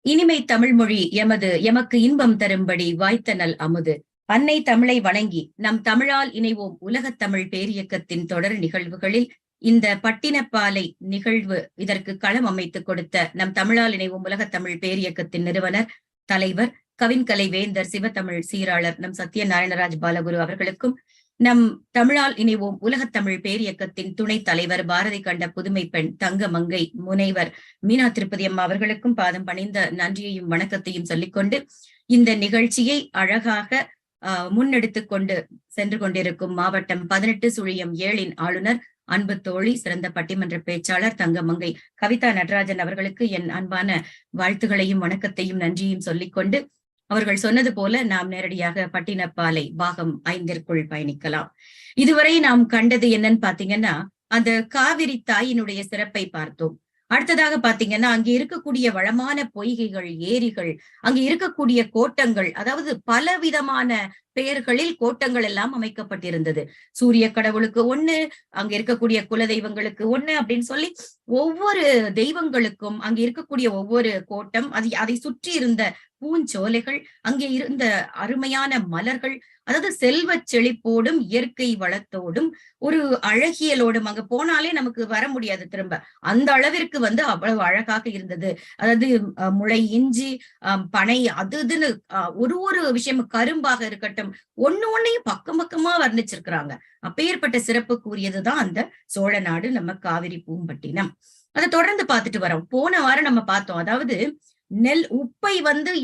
இனிமை தமிழ்மொழி எமக்கு இன்பம் தரும்படி வாய்த்த நல் அமுது. அன்னை தமிழை வணங்கி நம் தமிழால் இணைவோம் உலகத் தமிழ் பேரியக்கத்தின் தொடர் நிகழ்வுகளில் இந்த பட்டினப்பாலை நிகழ்வு இதற்கு களம் அமைத்துக் கொடுத்த நம் தமிழால் இணைவோம் உலகத் தமிழ் பேரியக்கத்தின் நிறுவனர், தலைவர், கவின்கலை வேந்தர், சிவத்தமிழ் சீராளர் நம் சத்யநாராயணராஜ் பாலகுரு அவர்களுக்கும், நம் தமிழால் இணைவோம் உலகத் தமிழ் பேரியக்கத்தின் துணைத் தலைவர், பாரதி கண்ட புதுமை பெண் தங்கமங்கை முனைவர் மீனா திருப்பதி அம்மா அவர்களுக்கும் பாதம் பணிந்த நன்றியையும் வணக்கத்தையும் சொல்லிக்கொண்டு இந்த நிகழ்ச்சியை அழகாக முன்னெடுத்துக் கொண்டு சென்று கொண்டிருக்கும் மாவட்டம் 18/7 ஆளுநர், அன்பு தோழி, சிறந்த பட்டிமன்ற பேச்சாளர் தங்கமங்கை கவிதா நடராஜன் அவர்களுக்கு என் அன்பான வாழ்த்துகளையும் வணக்கத்தையும் நன்றியும் சொல்லிக்கொண்டு, அவர்கள் சொன்னது போல நாம் நேரடியாக பட்டினப்பாலை பாகம் 5ற்குள் பயணிக்கலாம். இதுவரை நாம் கண்டது என்னன்னு பாத்தீங்கன்னா, அந்த காவிரி தாயினுடைய சிறப்பை பார்த்தோம். அடுத்ததாக பாத்தீங்கன்னா, அங்கே இருக்கக்கூடிய வளமான பொய்கைகள், ஏரிகள், அங்கே இருக்கக்கூடிய கோட்டங்கள், அதாவது பலவிதமான பெயர்களில் கோட்டங்கள் எல்லாம் அமைக்கப்பட்டிருந்தது. சூரிய கடவுளுக்கு ஒண்ணு, அங்க இருக்கக்கூடிய குல தெய்வங்களுக்கு ஒண்ணு அப்படின்னு சொல்லி ஒவ்வொரு தெய்வங்களுக்கும் அங்க இருக்கக்கூடிய ஒவ்வொரு கோட்டம், அதை சுற்றி இருந்த பூஞ்சோலைகள், அங்கே இருந்த அருமையான மலர்கள், அதாவது செல்வ செழிப்போடும் இயற்கை வளத்தோடும் ஒரு அழகியலோடும் அங்க போனாலே நமக்கு வர முடியாது திரும்ப. அந்த அளவிற்கு அவ்வளவு அழகாக இருந்தது. அதாவது முளை இஞ்சி, பனை, இதுன்னு ஒரு விஷயம், கரும்பாக இருக்கட்டும், ஒண்ணையும் பக்கம் பக்கமா வர்ணிச்சிருக்கிறாங்க. அப்பேற்பட்ட சிறப்புக்குரியதுதான் அந்த சோழ நாடு, நம்ம காவிரி பூம்பட்டினம். அதை தொடர்ந்து பார்த்துட்டு வரோம். போன வாரம் நம்ம பார்த்தோம், அதாவது நெல் உப்பை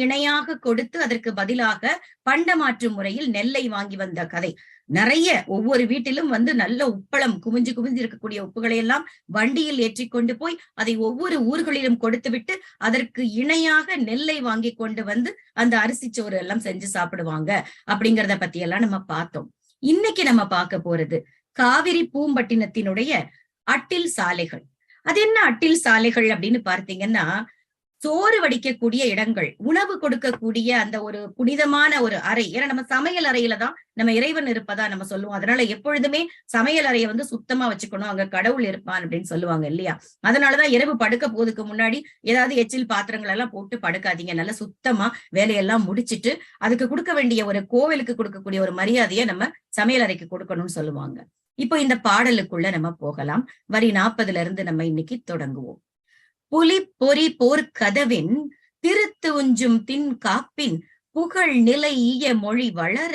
இணையாக கொடுத்து அதற்கு பதிலாக பண்டமாற்று முறையில் நெல்லை வாங்கி வந்த கதை நிறைய. ஒவ்வொரு வீட்டிலும் நல்ல உப்பளம் குமிஞ்சு இருக்கக்கூடிய உப்புகளை எல்லாம் வண்டியில் ஏற்றி கொண்டு போய் அதை ஒவ்வொரு ஊர்களிலும் கொடுத்து விட்டு அதற்கு இணையாக நெல்லை வாங்கி கொண்டு அந்த அரிசி சோறு எல்லாம் செஞ்சு சாப்பிடுவாங்க அப்படிங்கிறத பத்தி எல்லாம் நம்ம பார்த்தோம். இன்னைக்கு நம்ம பார்க்க போறது காவிரி பூம்பட்டினத்தினுடைய அட்டில் சாலைகள். அது என்ன அட்டில் சாலைகள் அப்படின்னு பார்த்தீங்கன்னா, சோறு வடிக்கக்கூடிய இடங்கள், உணவு கொடுக்கக்கூடிய அந்த ஒரு புனிதமான ஒரு அறை. ஏன்னா நம்ம சமையல் அறையில தான் நம்ம இறைவன் இருப்பதா நம்ம சொல்லுவோம். அதனால எப்பொழுதுமே சமையல் அறையை சுத்தமா வச்சுக்கணும், அங்க கடவுள் இருப்பான் அப்படின்னு சொல்லுவாங்க இல்லையா? அதனாலதான் இரவு படுக்க போதுக்கு முன்னாடி ஏதாவது எச்சில் பாத்திரங்கள் எல்லாம் போட்டு படுக்காதீங்க, நல்லா சுத்தமா வேலையெல்லாம் முடிச்சிட்டு அதுக்கு கொடுக்க வேண்டிய ஒரு கோவிலுக்கு கொடுக்கக்கூடிய ஒரு மரியாதையை நம்ம சமையல் அறைக்கு கொடுக்கணும்னு சொல்லுவாங்க. இப்போ இந்த பாடலுக்குள்ள நம்ம போகலாம். வரி 40ல இருந்து நம்ம இன்னைக்கு தொடங்குவோம். புலி பொறி போர் கதவின் திருத்து உஞ்சும் தின் காப்பின் புகழ் நிலை ஈய மொழி வளர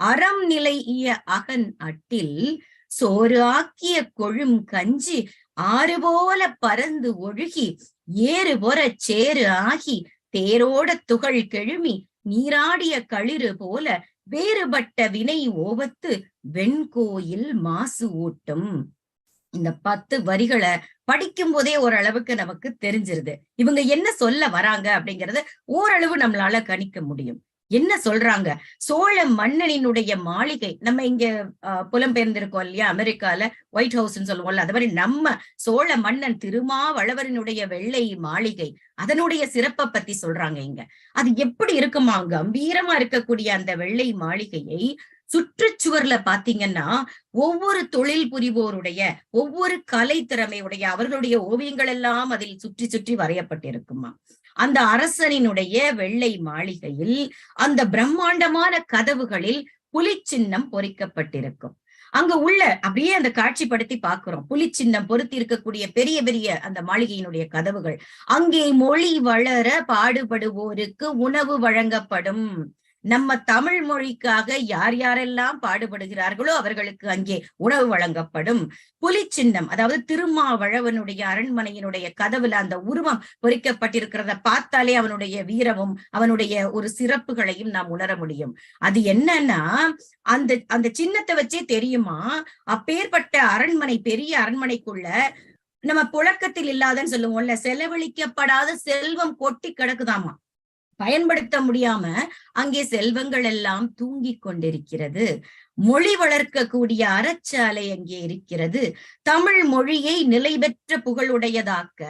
அறம் நிலை ஈய அகன் அட்டில் சோறு ஆக்கிய கொழும் கஞ்சி ஆறு போல பறந்து ஒழுகி ஏறு பொற சேறு ஆகி தேரோட துகள் கெழுமி நீராடிய களிறு போல வேறுபட்ட வினை ஓவத்து வெண்கோயில் மாசு ஊட்டும். இந்த 10 வரிகளை படிக்கும் போதே ஓரளவுக்கு நமக்கு தெரிஞ்சிருது இவங்க என்ன சொல்ல வராங்க அப்படிங்கறத ஓரளவு நம்மளால கணிக்க முடியும். என்ன சொல்றாங்க? சோழ மன்னனினுடைய மாளிகை, நம்ம இங்க புலம்பெயர்ந்திருக்கோம் இல்லையா, அமெரிக்கால ஒயிட் ஹவுஸ்ன்னு சொல்லுவோம்ல, அது மாதிரி நம்ம சோழ மன்னன் திருமாவளவனுடைய வெள்ளை மாளிகை, அதனுடைய சிறப்பை பத்தி சொல்றாங்க இங்க. அது எப்படி இருக்குமா? கம்பீரமா இருக்கக்கூடிய அந்த வெள்ளை மாளிகையை சுற்றுச்சுவர்ல பாத்தீங்கன்னா ஒவ்வொரு தொழில் புரிவோருடைய, ஒவ்வொரு கலை திறமையுடைய அவர்களுடைய ஓவியங்கள் எல்லாம் அதில் சுற்றி சுற்றி வரையப்பட்டிருக்குமா. அந்த அரசனினுடைய வெள்ளை மாளிகையில் அந்த பிரம்மாண்டமான கதவுகளில் புலி சின்னம் பொறிக்கப்பட்டிருக்கும். அங்க உள்ள அப்படியே அந்த காட்சிப்படுத்தி பாக்குறோம். புலி சின்னம் பொருத்தி இருக்கக்கூடிய பெரிய பெரிய அந்த மாளிகையினுடைய கதவுகள். அங்கே மொழி வளர பாடுபடுவோருக்கு உணவு வழங்கப்படும். நம்ம தமிழ் மொழிக்காக யார் யாரெல்லாம் பாடுபடுகிறார்களோ அவர்களுக்கு அங்கே உணவு வழங்கப்படும். புலி சின்னம், அதாவது திருமாவளவனுடைய அரண்மனையினுடைய கதவுல அந்த உருவம் பொறிக்கப்பட்டிருக்கிறத பார்த்தாலே அவனுடைய வீரமும் அவனுடைய ஒரு சிறப்புகளையும் நாம் உணர முடியும். அது என்னன்னா, அந்த சின்னத்தை வச்சே தெரியுமா, அப்பேற்பட்ட அரண்மனை, பெரிய அரண்மனைக்குள்ள நம்ம புழக்கத்தில் இல்லாதன்னு சொல்லுவோம்ல, செலவழிக்கப்படாத செல்வம் கொட்டி கிடக்குதாமா. பயன்படுத்த முடியாம அங்கே செல்வங்கள் எல்லாம் தூங்கி கொண்டிருக்கிறது. மொழி வளர்க்கக்கூடிய அறச்சாலை அங்கே இருக்கிறது. தமிழ் மொழியை நிலை பெற்ற புகழுடையதாக்க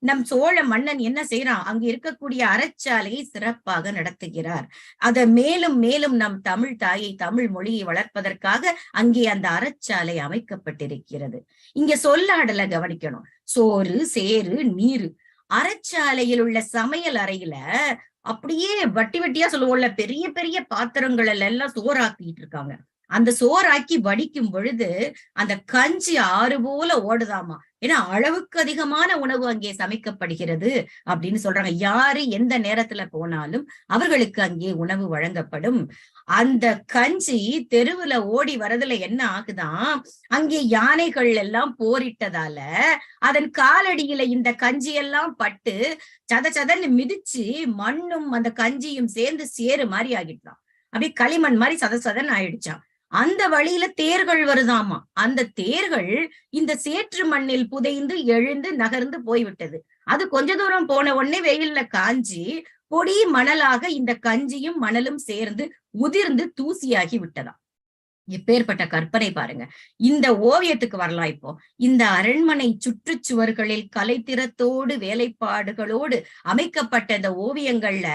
நம் சோழ மன்னன் என்ன செய்யறான்? அங்க இருக்கக்கூடிய அறச்சாலையை சிறப்பாக நடத்துகிறார். அதை மேலும் மேலும் நம் தமிழ் தாயை, தமிழ் மொழியை வளர்ப்பதற்காக அங்கே அந்த அறச்சாலை அமைக்கப்பட்டிருக்கிறது. இங்க சொல்லாடல கவனிக்கணும். சோறு, சேறு, நீரு, அறச்சாலையில் உள்ள சமையல் அறையில அப்படியே வட்டி வட்டியா சொல்லுவோம்ல, பெரிய பெரிய பாத்திரங்கள் எல்லாம் சோறாக்கிட்டு இருக்காங்க. அந்த சோறாக்கி வடிக்கும் பொழுது அந்த கஞ்சி ஆறு போல ஓடுதாமா. ஏன்னா அளவுக்கு அதிகமான உணவு அங்கே சமைக்கப்படுகிறது அப்படின்னு சொல்றாங்க. யாரு எந்த நேரத்துல போனாலும் அவர்களுக்கு அங்கே உணவு வழங்கப்படும். அந்த கஞ்சி தெருவுல ஓடி வரதுல என்ன ஆகுதான், அங்கே யானைகள் எல்லாம் போரிட்டதால அதன் காலடியில இந்த கஞ்சி எல்லாம் பட்டு சத சதன்னு மிதிச்சு மண்ணும் அந்த கஞ்சியும் சேர்ந்து சேரு மாதிரி ஆகிட்டான். அப்படியே களிமண் மாதிரி சத சதன்னு ஆயிடுச்சான். அந்த வழியில தேர்கள் வருதாமா. அந்த தேர்கள் இந்த சேற்று மண்ணில் புதைந்து எழுந்து நகர்ந்து போய்விட்டது. அது கொஞ்ச தூரம் போன உடனே வெயில்ல காஞ்சி பொடி மணலாக இந்த கஞ்சியும் மணலும் சேர்ந்து உதிர்ந்து தூசியாகி விட்டதாம். எப்பேற்பட்ட கற்பனை பாருங்க. இந்த ஓவியத்துக்கு வரலாம். இப்போ இந்த அரண்மனை சுற்றுச்சுவர்களில் கலைத்திறத்தோடு வேலைப்பாடுகளோடு அமைக்கப்பட்ட இந்த ஓவியங்கள்ல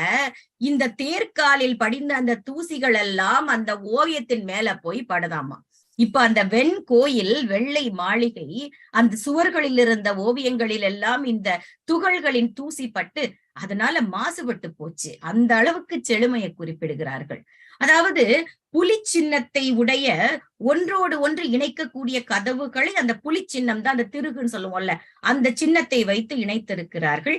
இந்த தேர்காலில் படிந்த அந்த தூசிகள் எல்லாம் அந்த ஓவியத்தின் மேல போய் படுதாமா. இப்ப அந்த வெண் கோயில் வெள்ளை மாளிகை அந்த சுவர்களில் இருந்த ஓவியங்களில் எல்லாம் இந்த துகள்களின் தூசி பட்டு அதனால மாசுபட்டு போச்சு. அந்த அளவுக்கு செழுமையை குறிப்பிடுகிறார்கள். அதாவது புலி சின்னத்தை உடைய ஒன்றோடு ஒன்று இணைக்கக்கூடிய கதவுகளை அந்த புலி சின்னம் தான் அந்த திருகுன்னு சொல்லுவோம்ல, அந்த சின்னத்தை வைத்து இணைத்திருக்கிறார்கள்.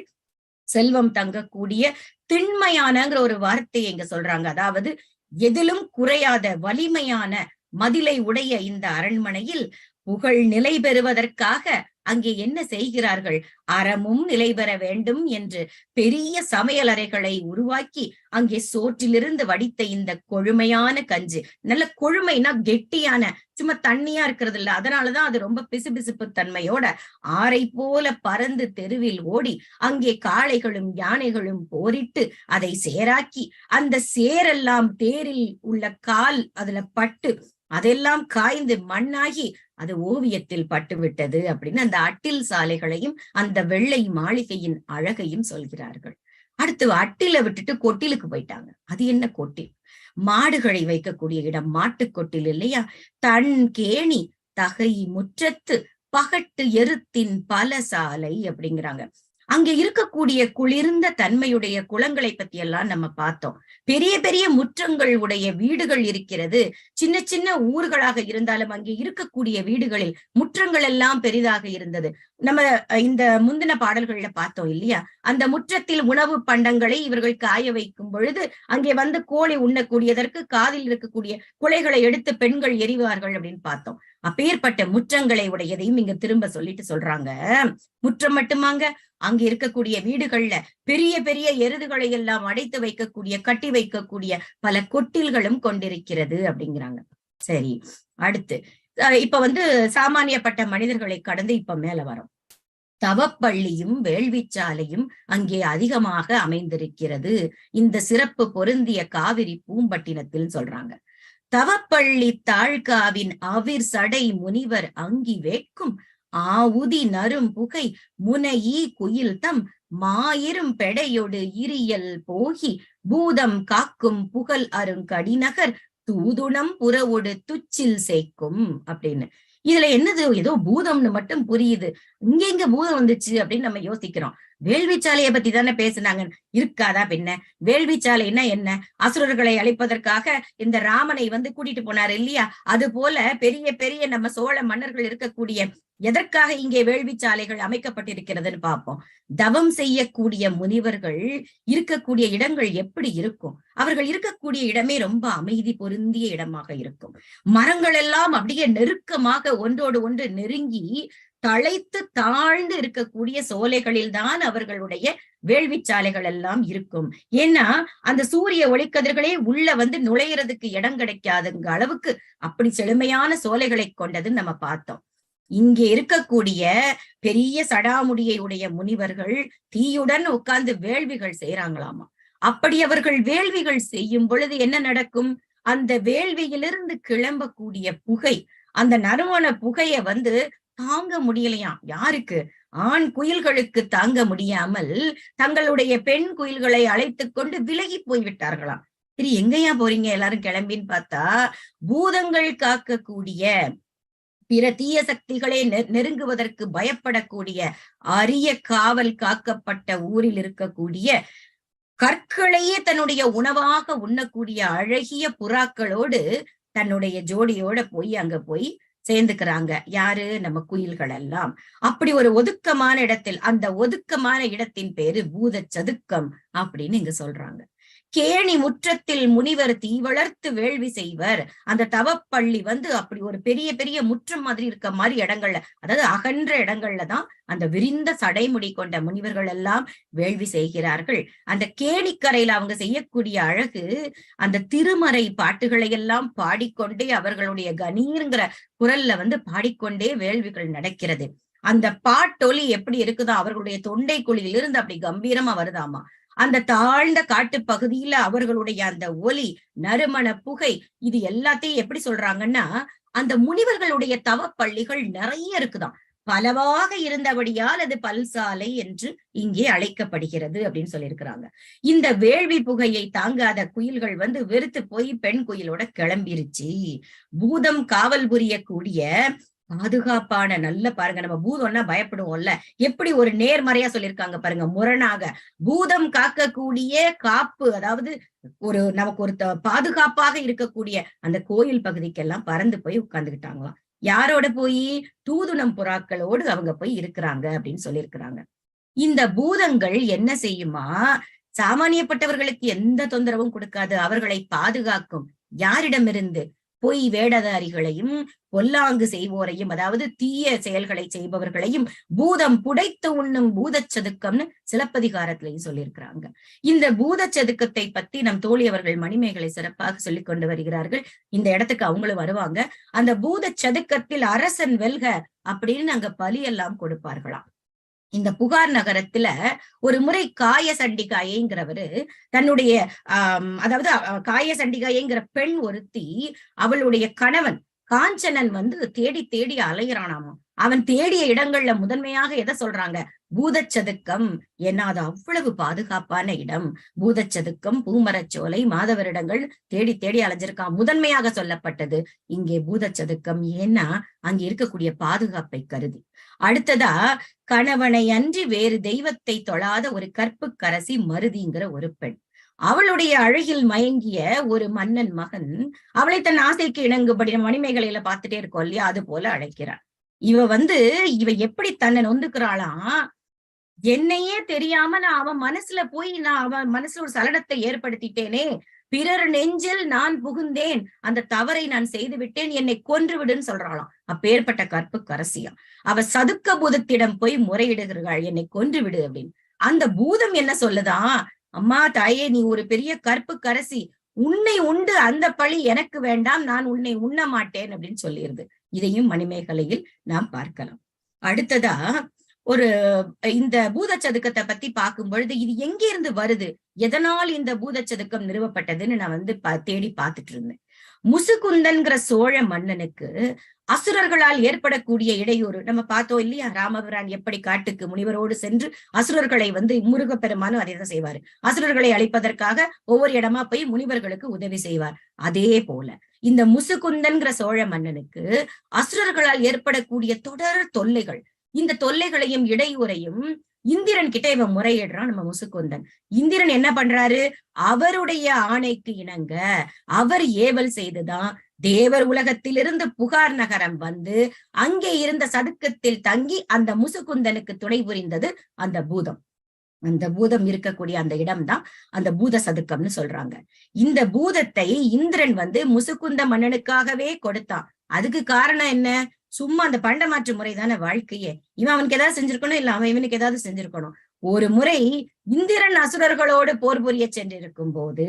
செல்வம் தங்கக்கூடிய திண்மையானங்கிற ஒரு வார்த்தையை இங்க சொல்றாங்க. அதாவது எதிலும் குறையாத வலிமையான மதிலை உடைய இந்த அரண்மனையில் புகழ் நிலை பெறுவதற்காக அங்கே என்ன செய்கிறார்கள், அறமும் நிலை பெற வேண்டும் என்று பெரிய சமையலறைகளை உருவாக்கி அங்கே சோற்றிலிருந்து வடித்த இந்த கொழுமையான கஞ்சி, நல்ல கொழுமைனா கெட்டியான, சும்மா தண்ணியா இருக்கிறது இல்ல, அதனாலதான் அது ரொம்ப பிசுபிசுப்பு தன்மையோட ஆரை போல பறந்து தெருவில் ஓடி அங்கே காளைகளும் யானைகளும் போரிட்டு அதை சேராக்கி அந்த சேரெல்லாம் தேரில் உள்ள கால் அதுல பட்டு அதெல்லாம் காய்ந்து மண்ணாகி அது ஓவியத்தில் பட்டுவிட்டது அப்படின்னு அந்த அட்டில் சாலைகளையும் அந்த வெள்ளை மாளிகையின் அழகையும் சொல்கிறார்கள். அடுத்து அட்டில விட்டுட்டு கொட்டிலுக்கு போயிட்டாங்க. அது என்ன கொட்டில்? மாடுகளை வைக்கக்கூடிய இடம், மாட்டு கொட்டில் இல்லையா? தன் கேணி தகை முற்றத்து பகட்டு எருத்தின் பல சாலை அப்படிங்கிறாங்க. அங்க இருக்கக்கூடிய குளிர்ந்த தன்மையுடைய குளங்களை பத்தி எல்லாம் நம்ம பார்த்தோம். பெரிய பெரிய முற்றங்கள் உடைய வீடுகள் இருக்கிறது. சின்ன சின்ன ஊர்களாக இருந்தாலும் அங்கே இருக்கக்கூடிய வீடுகளில் முற்றங்கள் எல்லாம் பெரிதாக இருந்தது. நம்ம இந்த முந்தின பாடல்கள்ல பார்த்தோம் இல்லையா? அந்த முற்றத்தில் உணவு பண்டங்களை இவர்கள் காய வைக்கும் பொழுது அங்கே வந்து கோழி உண்ணக்கூடியதற்கு காதில் இருக்கக்கூடிய குலைகளை எடுத்து பெண்கள் எறிவார்கள் அப்படின்னு பார்த்தோம். அப்பேற்பட்ட முற்றங்களை உடையதையும் இங்க திரும்ப சொல்லிட்டு சொல்றாங்க. முற்றம் மட்டுமாங்க, அங்க இருக்கக்கூடிய வீடுகள்ல பெரிய பெரிய எருதுகளை எல்லாம் அடைத்து வைக்கக்கூடிய, கட்டி வைக்கக்கூடிய பல கொட்டில்களும் கொண்டிருக்கிறது அப்படிங்கிறாங்க. சரி, அடுத்து இப்ப வந்து சாமானியப்பட்ட மனிதர்களை கடந்து இப்ப மேல வரோம். தவப்பள்ளியும் வேள்விச்சாலையும் அங்கே அதிகமாக அமைந்திருக்கிறது. இந்த சிறப்பு பொருந்திய காவிரி பூம்பட்டினத்தில் சொல்றாங்க. தவப்பள்ளி தாழ்காவின் அவிர் சடை முனிவர் அங்கி வேட்கும் ஆவுதி நரும் புகை முனையீ குயில் தம் மாயிரும் பெடையொடு இரியல் போகி பூதம் காக்கும் புகழ் அருங்கடிநகர் தூதுணம் புறவொடு துச்சில் சேர்க்கும் அப்படின்னு. இதுல என்னது, ஏதோ பூதம்னு மட்டும் புரியுது, இங்க பூதம் வந்துச்சு அப்படின்னு நம்ம யோசிக்கிறோம். வேள்விச்சாலையை பத்தி தானே பேசினாங்க, இருக்காதா பின்ன? வேள்விச்சாலைன்னா என்ன? அசுரர்களை அழிப்பதற்காக இந்த ராமனை வந்து கூட்டிட்டு போனாரு இல்லையா? அது போல பெரிய பெரிய நம்ம சோழ மன்னர்கள் இருக்கக்கூடிய, எதற்காக இங்கே வேள்விச்சாலைகள் அமைக்கப்பட்டிருக்கிறதுன்னு பார்ப்போம். தவம் செய்யக்கூடிய முனிவர்கள் இருக்கக்கூடிய இடங்கள் எப்படி இருக்கும்? அவர்கள் இருக்கக்கூடிய இடமே ரொம்ப அமைதி பொருந்திய இடமாக இருக்கும். மரங்கள் எல்லாம் அப்படியே நெருக்கமாக ஒன்றோடு ஒன்று நெருங்கி தழைத்து தாழ்ந்து இருக்கக்கூடிய சோலைகளில் தான் அவர்களுடைய வேள்விச்சாலைகள் எல்லாம் இருக்கும். ஏன்னா அந்த சூரிய ஒளிக்கதிர்களே உள்ள வந்து நுழையிறதுக்கு இடம் கிடைக்காதுங்க அளவுக்கு அப்படி செழுமையான சோலைகளை கொண்டது நம்ம பார்த்தோம். இங்கே இருக்கக்கூடிய பெரிய சடாமுடியை உடைய முனிவர்கள் தீயுடன் உட்கார்ந்து வேள்விகள் செய்யறாங்களாமா. அப்படி அவர்கள் வேள்விகள் செய்யும் பொழுது என்ன நடக்கும்? அந்த வேள்வியிலிருந்து கிளம்பக்கூடிய புகை, அந்த நறுமண புகைய வந்து தாங்க முடியலையாம். யாருக்கு? ஆண் குயில்களுக்கு தாங்க முடியாமல் தங்களுடைய பெண் குயில்களை அழைத்து கொண்டு விலகி போய்விட்டார்களாம். சரி, எங்கயா போறீங்க எல்லாரும் கிளம்பின்னு பார்த்தா, பூதங்கள் காக்கக்கூடிய பிற தீய சக்திகளே நெருங்குவதற்கு பயப்படக்கூடிய அரிய காவல் காக்கப்பட்ட ஊரில் இருக்கக்கூடிய கற்களையே தன்னுடைய உணவாக உண்ணக்கூடிய அழகிய புறாக்களோடு தன்னுடைய ஜோடியோட போய் அங்க போய் சேர்ந்துக்கிறாங்க. யாரு? நம்ம குயில்கள் எல்லாம். அப்படி ஒரு ஒதுக்கமான இடத்தில், அந்த ஒதுக்கமான இடத்தின் பேரு பூத சதுக்கம் அப்படின்னு இங்க சொல்றாங்க. கேணி முற்றத்தில் முனிவர் தீ வளர்த்து வேள்வி செய்வர். அந்த தவப்பள்ளி அப்படி ஒரு பெரிய பெரிய முற்றம் மாதிரி இருக்க மாதிரி இடங்கள்ல, அதாவது அகன்ற இடங்கள்ல தான் அந்த விரிந்த சடைமுடி கொண்ட முனிவர்கள் எல்லாம் வேள்வி செய்கிறார்கள். அந்த கேணிக்கரையில அவங்க செய்யக்கூடிய அழகு, அந்த திருமறை பாட்டுகளை எல்லாம் பாடிக்கொண்டே அவர்களுடைய கணீர்ங்கிற குரல்ல பாடிக்கொண்டே வேள்விகள் நடக்கிறது. அந்த பாட்டொலி எப்படி இருக்குதோ அவர்களுடைய தொண்டை குழியிலிருந்து அப்படி கம்பீரமா வருதாமா. அந்த தாழ்ந்த காட்டு பகுதியில அவர்களுடைய அந்த ஒலி, நறுமண புகை, இது எல்லாத்தையும் எப்படி சொல்றாங்கன்னா, அந்த முனிவர்களுடைய தவப்பள்ளிகள் நிறைய இருக்குதாம். பலவாக இருந்தபடியால் அது பல்சாலை என்று இங்கே அழைக்கப்படுகிறது அப்படின்னு சொல்லியிருக்கிறாங்க. இந்த வேள்வி புகையை தாங்காத குயில்கள் வெறுத்து போய் பெண் குயிலோட கிளம்பிருச்சு. பூதம் காவல் புரியக்கூடிய பாதுகாப்பான, நல்ல பாருங்க, நம்ம பூதம்னா பயப்படுவோம்ல, எப்படி ஒரு நேர்மறையா சொல்லியிருக்காங்க பாருங்க, முரணாக பூதம் காக்கக்கூடிய காப்பு, அதாவது நமக்கு ஒரு பாதுகாப்பாக இருக்கக்கூடிய அந்த கோயில் பகுதிக்கெல்லாம் பறந்து போய் உட்கார்ந்துக்கிட்டாங்களாம். யாரோட போய்? தூதுணம் புறாக்களோடு அவங்க போய் இருக்கிறாங்க அப்படின்னு சொல்லியிருக்கிறாங்க. இந்த பூதங்கள் என்ன செய்யுமா? சாமானியப்பட்டவர்களுக்கு எந்த தொந்தரவும் கொடுக்காது, அவர்களை பாதுகாக்கும். யாரிடமிருந்து? பொய் வேடதாரிகளையும் பொல்லாங்கு செய்வோரையும், அதாவது தீய செயல்களை செய்பவர்களையும் பூதம் புடைத்து உண்ணும் பூதச்சதுக்கம்னு சிலப்பதிகாரத்திலையும் சொல்லியிருக்கிறாங்க. இந்த பூதச்சதுக்கத்தை பத்தி நம் தோழி அவர்கள் மணிமேகலை சிறப்பாக சொல்லிக் கொண்டு வருகிறார்கள். இந்த இடத்துக்கு அவங்களும் வருவாங்க. அந்த பூதச்சதுக்கத்தில் அரசன் வெல்க அப்படின்னு அங்க பலி எல்லாம் கொடுப்பார்களாம். இந்த புகார் நகரத்துல ஒரு முறை காய சண்டிகாயைங்கிறவரு தன்னுடைய அதாவது காய சண்டிகாயைங்கிற பெண் ஒருத்தி, அவளுடைய கணவன் காஞ்சனன் தேடி தேடி அலையிறானாமா. அவன் தேடிய இடங்கள்ல முதன்மையாக எதை சொல்றாங்க? பூதச்சதுக்கம். ஏன்னா அது அவ்வளவு பாதுகாப்பான இடம். பூதச்சதுக்கம், பூமரச்சோலை, மாதவரிடங்கள் தேடி தேடி அலைஞ்சிருக்கான். முதன்மையாக சொல்லப்பட்டது இங்கே பூதச்சதுக்கம். ஏன்னா அங்க இருக்கக்கூடிய பாதுகாப்பை கருதி. அடுத்ததா, கணவனை அன்றி வேறு தெய்வத்தை தொழாத ஒரு கற்புக்கரசி மருதிங்கிற ஒரு பெண். அவளுடைய அழகில் மயங்கிய ஒரு மன்னன் மகன் அவளை தன் ஆசைக்கு இணங்குபடி மணிமேகலையில பார்த்துட்டே இருக்கோம் இல்லையா, அது போல அழைக்கிறார். இவ எப்படி தன்னை நொந்துக்கிறாளாம், என்னையே தெரியாம நான் அவன் மனசுல போய் அவன் மனசுல ஒரு சலனத்தை ஏற்படுத்திட்டேனே, பிறர் நெஞ்சில் நான் புகுந்தேன், அந்த தவறை நான் செய்து விட்டேன், என்னை கொன்று விடுன்னு சொல்றாளாம். அப்பேற்பட்ட கற்புக்கரசியா அவ சதுக்க பூதத்திடம் போய் முறையிடுகிறாள், என்னை கொன்று விடு அப்படின்னு. அந்த பூதம் என்ன சொல்லுதான்? அம்மா தாயே, நீ ஒரு பெரிய கற்புக்கரசி, உன்னை உண்டு அந்த பழி எனக்கு வேண்டாம், நான் உன்னை உண்ண மாட்டேன் அப்படின்னு சொல்லிருது. இதையும் மணிமேகலையில் நாம் பார்க்கலாம். அடுத்ததா, இந்த பூதச்சதுக்கத்தை பத்தி பார்க்கும் பொழுது இது எங்க இருந்து வருது, எதனால் இந்த பூதச்சதுக்கம் நிறுவப்பட்டதுன்னு நான் தேடி பார்த்துட்டு இருந்தேன். முசுகுந்தன்கிற சோழ மன்னனுக்கு அசுரர்களால் ஏற்படக்கூடிய இடையூறு நம்ம பார்த்தோம் இல்லையா? ராமபிரான் எப்படி காட்டுக்கு முனிவரோடு சென்று அசுரர்களை முருகப்பெருமானும் அதை தான் செய்வாரு. அசுரர்களை அழிப்பதற்காக ஒவ்வொரு இடமா போய் முனிவர்களுக்கு உதவி செய்வார். அதே போல இந்த முசுகுந்தன்கிற சோழ மன்னனுக்கு அசுரர்களால் ஏற்படக்கூடிய தொடர் தொல்லைகள், இந்த தொல்லைகளையும் இடையூறையும் இந்திரன் கிட்ட இவன் முறையிடுறான் நம்ம முசுகுந்தன். இந்திரன் என்ன பண்றாரு? அவருடைய ஆணைக்கு இணங்க அவர் ஏவல் செய்துதான் தேவர் உலகத்திலிருந்து புகார் நகரம் அங்கே இருந்த சதுக்கத்தில் தங்கி அந்த முசுகுந்தனுக்கு துணை புரிந்தது அந்த பூதம். அந்த பூதம் இருக்கக்கூடிய அந்த இடம்தான் அந்த பூத சதுக்கம்னு சொல்றாங்க. இந்த பூதத்தை இந்திரன் முசுகுந்த மன்னனுக்காகவே கொடுத்தான். அதுக்கு காரணம் என்ன? சும்மா அந்த பண்டமாற்று முறை தானே வாழ்க்கையே. இவன் அவனுக்கு ஏதாவது செஞ்சிருக்கணும், இல்ல அவன் இவனுக்கு ஏதாவது செஞ்சிருக்கணும். ஒரு முறை இந்திரன் அசுரர்களோடு போர் புரிய சென்றிருக்கும் போது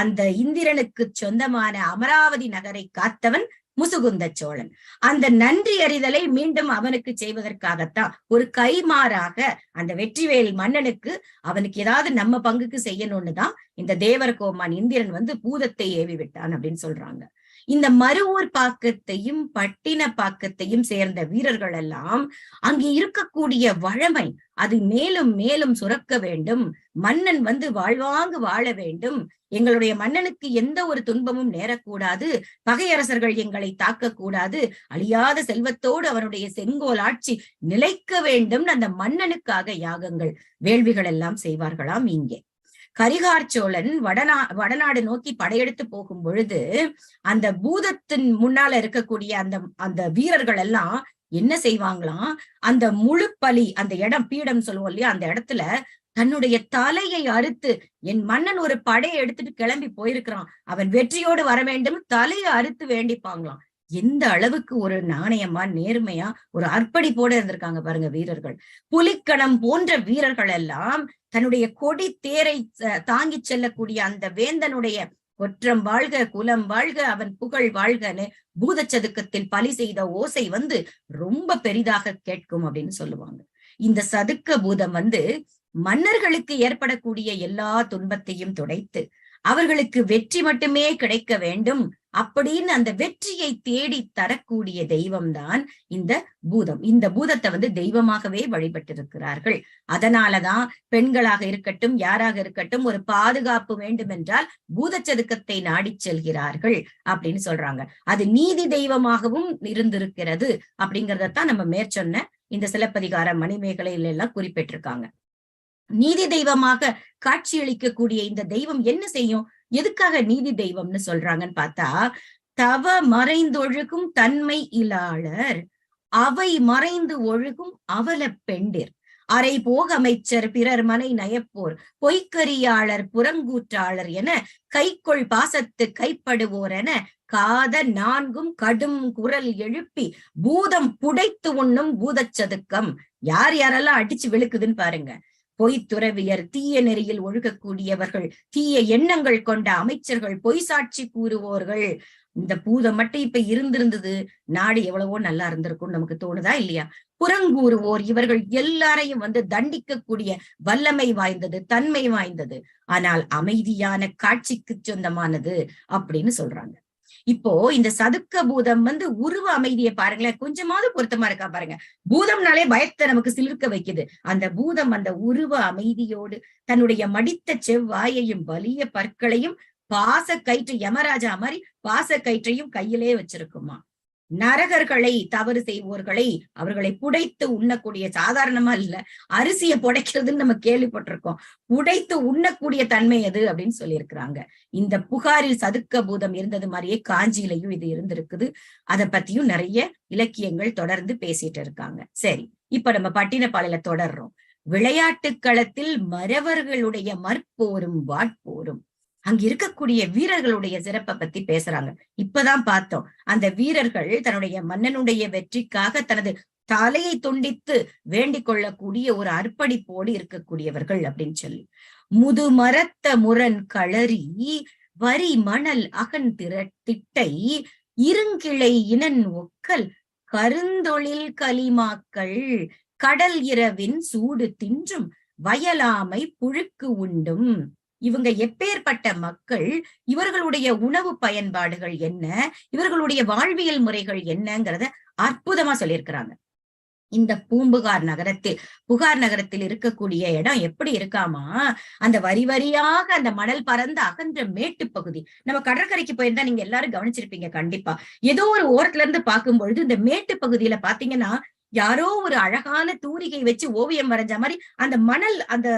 அந்த இந்திரனுக்கு சொந்தமான அமராவதி நகரை காத்தவன் முசுகுந்த சோழன். அந்த நன்றி அறிதலை மீண்டும் அவனுக்கு செய்வதற்காகத்தான், ஒரு கைமாறாக அந்த வெற்றிவேல் மன்னனுக்கு அவனுக்கு ஏதாவது நம்ம பங்குக்கு செய்யணும்னு தான் இந்த தேவர கோமான் இந்திரன் பூதத்தை ஏவி விட்டான் அப்படின்னு சொல்றாங்க. இந்த மருவூர் பாக்கத்தையும் பட்டினப்பாக்கத்தையும் சேர்ந்த வீரர்கள் எல்லாம் அங்கே இருக்கக்கூடிய வழமை அது மேலும் மேலும் சுரக்க வேண்டும். மன்னன் வாழ்வாங்கு வாழ வேண்டும். எங்களுடைய மன்னனுக்கு எந்த ஒரு துன்பமும் நேரக்கூடாது. பகையரசர்கள் எங்களை தாக்கக்கூடாது. அழியாத செல்வத்தோடு அவனுடைய செங்கோல் ஆட்சி நிலைக்க வேண்டும். அந்த மன்னனுக்காக யாகங்கள் வேள்விகள் எல்லாம் செய்வார்களாம். இங்கே கரிகார் சோழன் வடநாடு நோக்கி படையெடுத்து போகும் பொழுது அந்த பூதத்தின் முன்னால இருக்கக்கூடிய அந்த வீரர்கள் எல்லாம் என்ன செய்வாங்களாம், அந்த முழு பலி, அந்த இடம் பீடம் சொல்லுவோம் இல்லையா, அந்த இடத்துல தன்னுடைய தலையை அறுத்து, என் மன்னன் ஒரு படையை எடுத்துட்டு கிளம்பி போயிருக்கிறான், அவன் வெற்றியோடு வர வேண்டும், தலையை அறுத்து வேண்டிப்பாங்களாம். எந்த அளவுக்கு ஒரு நாணயமா நேர்மையா ஒரு அர்ப்பணிப்போட இருந்திருக்காங்க பாருங்க வீரர்கள். புலிக்கணம் போன்ற வீரர்கள் எல்லாம் தன்னுடைய கொடி தேரை தாங்கி செல்லக்கூடிய அந்த வேந்தனுடைய கொற்றம் வாழ்க, குலம் வாழ்க, அவன் புகழ் வாழ்கன்னு பூதச்சதுக்கத்தில் பலி செய்த ஓசை ரொம்ப பெரிதாக கேட்கும் அப்படின்னு சொல்லுவாங்க. இந்த சதுக்க பூதம் மன்னர்களுக்கு ஏற்படக்கூடிய எல்லா துன்பத்தையும் துடைத்து அவர்களுக்கு வெற்றி மட்டுமே கிடைக்க வேண்டும் அப்படின்னு அந்த வெற்றியை தேடி தரக்கூடிய தெய்வம்தான் இந்த பூதம். இந்த பூதத்தை தெய்வமாகவே வழிபட்டிருக்கிறார்கள். அதனாலதான் பெண்களாக இருக்கட்டும், யாராக இருக்கட்டும், ஒரு பாதுகாப்பு வேண்டும் என்றால் பூதச்சதுக்கத்தை நாடி செல்கிறார்கள் அப்படின்னு சொல்றாங்க. அது நீதி தெய்வமாகவும் இருந்திருக்கிறது அப்படிங்கறதான் நம்ம மேற்சொன்ன இந்த சிலப்பதிகார மணிமேகலையில எல்லாம் குறிப்பிட்டிருக்காங்க. நீதி தெய்வமாக காட்சியளிக்கக்கூடிய இந்த தெய்வம் என்ன செய்யும்? எதுக்காக நீதி தெய்வம்னு சொல்றாங்கன்னு பார்த்தா, தவ மறைந்தொழுகும் தன்மை இலாளர், அவை மறைந்து ஒழுகும் அவல பெண்டிர், அரை போக அமைச்சர் பிறர் மனை நயப்போர், பொய்க்கரியாளர் புறங்கூற்றாளர் என கைக்கொள் பாசத்து கைப்படுவோர் என காத நான்கும் கடும் குரல் எழுப்பி பூதம் புடைத்து உண்ணும் பூதச்சதுக்கம். யார் யாரெல்லாம் அடிச்சு விழுக்குதுன்னு பாருங்க. பொய்த்துறவியர், தீய நெறியில் ஒழுகக்கூடியவர்கள், தீய எண்ணங்கள் கொண்ட அமைச்சர்கள், பொய் சாட்சி கூறுவோர்கள். இந்த பூதம் மட்டும் இப்ப இருந்திருந்தது நாடு எவ்வளவோ நல்லா இருந்திருக்கும்னு நமக்கு தோணுதா இல்லையா? புறங்கூறுவோர், இவர்கள் எல்லாரையும் தண்டிக்கக்கூடிய வல்லமை வாய்ந்தது, தன்மை வாய்ந்தது, ஆனால் அமைதியான காட்சிக்கு சொந்தமானது அப்படின்னு சொல்றாங்க. இப்போ இந்த சதுக்க பூதம் உருவ அமைதியை பாருங்களேன், கொஞ்சமாவது பொருத்தமா இருக்கா பாருங்க. பூதம்னாலே பயத்தை நமக்கு சிலிர்க்க வைக்குது. அந்த பூதம் அந்த உருவ அமைதியோடு தன்னுடைய மடித்த செவ்வாயையும் வலிய பற்களையும் பாச கயிற்று, யமராஜா மாதிரி பாச கயிற்றையும் கையிலே வச்சிருக்குமா. நரகர்களை, தவறு செய்வோர்களை, அவர்களை புடைத்து உண்ணக்கூடிய, சாதாரணமா இல்ல, அரிசியை புடைக்கிறதுன்னு நம்ம கேள்விப்பட்டிருக்கோம், புடைத்து உண்ணக்கூடிய தன்மை அது அப்படின்னு சொல்லியிருக்கிறாங்க. இந்த புகாரில் சதுக்க பூதம் இருந்தது மாதிரியே காஞ்சியிலையும் இது இருந்திருக்குது. அதை பத்தியும் நிறைய இலக்கியங்கள் தொடர்ந்து பேசிட்டு இருக்காங்க. சரி, இப்ப நம்ம பட்டினப்பாலையில தொடர்றோம். விளையாட்டு களத்தில் மறவர்களுடைய மற்போரும் வாட்போரும், அங்க இருக்கக்கூடிய வீரர்களுடைய சிறப்பை பத்தி பேசுறாங்க. இப்பதான் பார்த்தோம், அந்த வீரர்கள் தன்னுடைய மன்னனுடைய வெற்றிக்காக தனது தலையை துண்டித்து வேண்டிக் கொள்ளக்கூடிய ஒரு அர்ப்பணிப்போடு இருக்கக்கூடியவர்கள் அப்படின்னு சொல்லி, முது மரத்த முரண் களரி வரி மணல் அகன் திட்டை இருங்கிளை இனன் ஒக்கல் கருந்தொழில் கலிமாக்கள் கடல் இரவின் சூடு தின்றும் வயலாமை புழுக்கு உண்டும். இவங்க எப்பேற்பட்ட மக்கள், இவர்களுடைய உணவு பயன்பாடுகள் என்ன, இவர்களுடைய வாழ்வியல் முறைகள் என்னங்கிறத அற்புதமா சொல்லியிருக்கிறாங்க. இந்த பூம்புகார் நகரத்தில், புகார் நகரத்தில் இருக்கக்கூடிய இடம் எப்படி இருக்காமா, அந்த வரி வரியாக அந்த மணல் பறந்த அகன்ற மேட்டு பகுதி. நம்ம கடற்கரைக்கு போயிருந்தா நீங்க எல்லாரும் கவனிச்சிருப்பீங்க கண்டிப்பா. ஏதோ ஒரு ஓரத்துல இருந்து பார்க்கும் பொழுது இந்த மேட்டு பகுதியில பாத்தீங்கன்னா யாரோ ஒரு அழகான தூரிகை வச்சு ஓவியம் வரைஞ்ச மாதிரி அந்த மணல் அந்த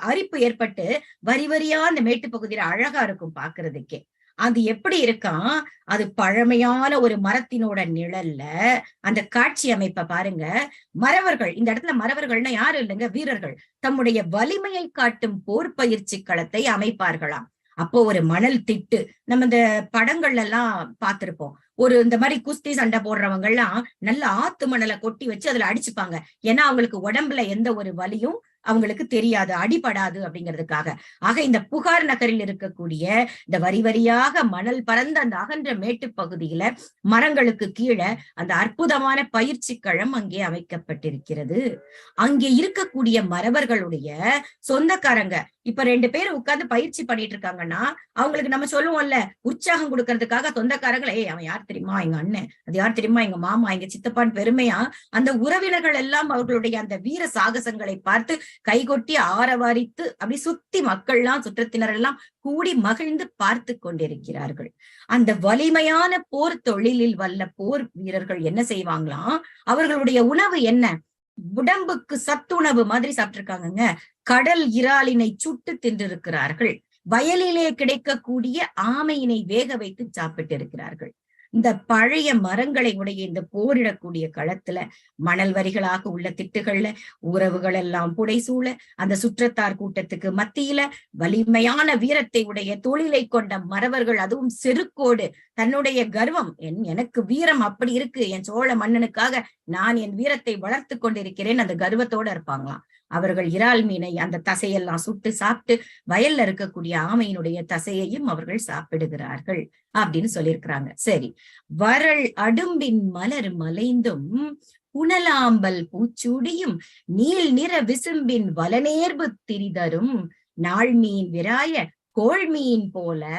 அரிப்பு ஏற்பட்டு வரி வரியா அந்த மேட்டு பகுதியில அழகா இருக்கும் பாக்குறதுக்கே. அது எப்படி இருக்கான், அது பழமையான ஒரு மரத்தினோட நிழல்ல அந்த காட்சி அமைப்பை பாருங்க. மறவர்கள், இந்த இடத்துல மறவர்கள்னா யாரும் இல்லைங்க, வீரர்கள் தம்முடைய வலிமையை காட்டும் போர் பயிற்சி களத்தை அமைப்பார்களாம். அப்போ ஒரு மணல் திட்டு, நம்ம இந்த படங்கள்ல எல்லாம் பார்த்திருப்போம், ஒரு இந்த மாதிரி குஸ்தி சண்டை போடுறவங்க எல்லாம் நல்ல ஆத்து மணலை கொட்டி வச்சு அதுல அடிச்சுப்பாங்க. ஏன்னா அவங்களுக்கு உடம்புல எந்த ஒரு வலியும் அவங்களுக்கு தெரியாது, அடிபடாது அப்படிங்கிறதுக்காக. ஆக இந்த புகார் நகரில் இருக்கக்கூடிய இந்த வரி வரியாக மணல் பறந்த அந்த அகன்ற மேட்டு பகுதியில மரங்களுக்கு கீழே அந்த அற்புதமான பயிற்சி களம் அங்கே அமைக்கப்பட்டிருக்கிறது. அங்கே இருக்கக்கூடிய மறவர்களுடைய சொந்தக்காரங்க இப்ப 2 பேர் உட்கார்ந்து பயிற்சி பண்ணிட்டு இருக்காங்கன்னா, அவங்களுக்கு நம்ம சொல்லுவோம்ல, உற்சாகம் கொடுக்கறதுக்காக சொந்தக்காரங்களை, அவன் யார் தெரியுமா, எங்க அண்ணன், அது யார் தெரியுமா, எங்க மாமா, எங்க சித்தப்பான் பெருமையா அந்த உறவினர்கள் எல்லாம் அவர்களுடைய அந்த வீர சாகசங்களை பார்த்து கைகொட்டி ஆரவாரித்து அப்படி சுத்தி மக்கள்லாம் சுற்றத்தினர் எல்லாம் கூடி மகிழ்ந்து பார்த்து கொண்டிருக்கிறார்கள். அந்த வலிமையான போர் தொழிலில் வல்ல போர் வீரர்கள் என்ன செய்வாங்களாம், அவர்களுடைய உணவு என்ன, உடம்புக்கு சத்துணவு மாதிரி சாப்பிட்டிருக்காங்க. கடல் இறாலினை சுட்டு தின்றிருக்கிறார்கள். வயலிலே கிடைக்கக்கூடிய ஆமையினை வேக வைத்து சாப்பிட்டு இருக்கிறார்கள். இந்த பழைய மரங்களை உடைய இந்த போரிடக்கூடிய களத்துல மணல் வரிகளாக உள்ள திட்டுகள்ல உறவுகள் எல்லாம் புடைசூழ அந்த சுற்றத்தார் கூட்டத்துக்கு மத்தியில வலிமையான வீரத்தை உடைய தொழிலை கொண்ட மறவர்கள், அதுவும் செருக்கோடு தன்னுடைய கர்வம், எனக்கு வீரம் அப்படி இருக்கு, என் சோழ மன்னனுக்காக நான் என் வீரத்தை வளர்த்து கொண்டிருக்கிறேன், அந்த கர்வத்தோட இருப்பாங்களாம். அவர்கள் இறால் மீனை அந்த தசையெல்லாம் சுட்டு சாப்பிட்டு வயல்ல இருக்கக்கூடிய ஆமையினுடைய தசையையும் அவர்கள் சாப்பிடுகிறார்கள் அப்படின்னு சொல்லியிருக்கிறாங்க. சரி, வரல் அடும்பின் மலர் மலைந்தும் புனலாம்பல் பூச்சூடியும் நீள் நிற விசும்பின் வலநேர்பு திரிதரும் நாள் மீன் விராய கோள்மீன் போல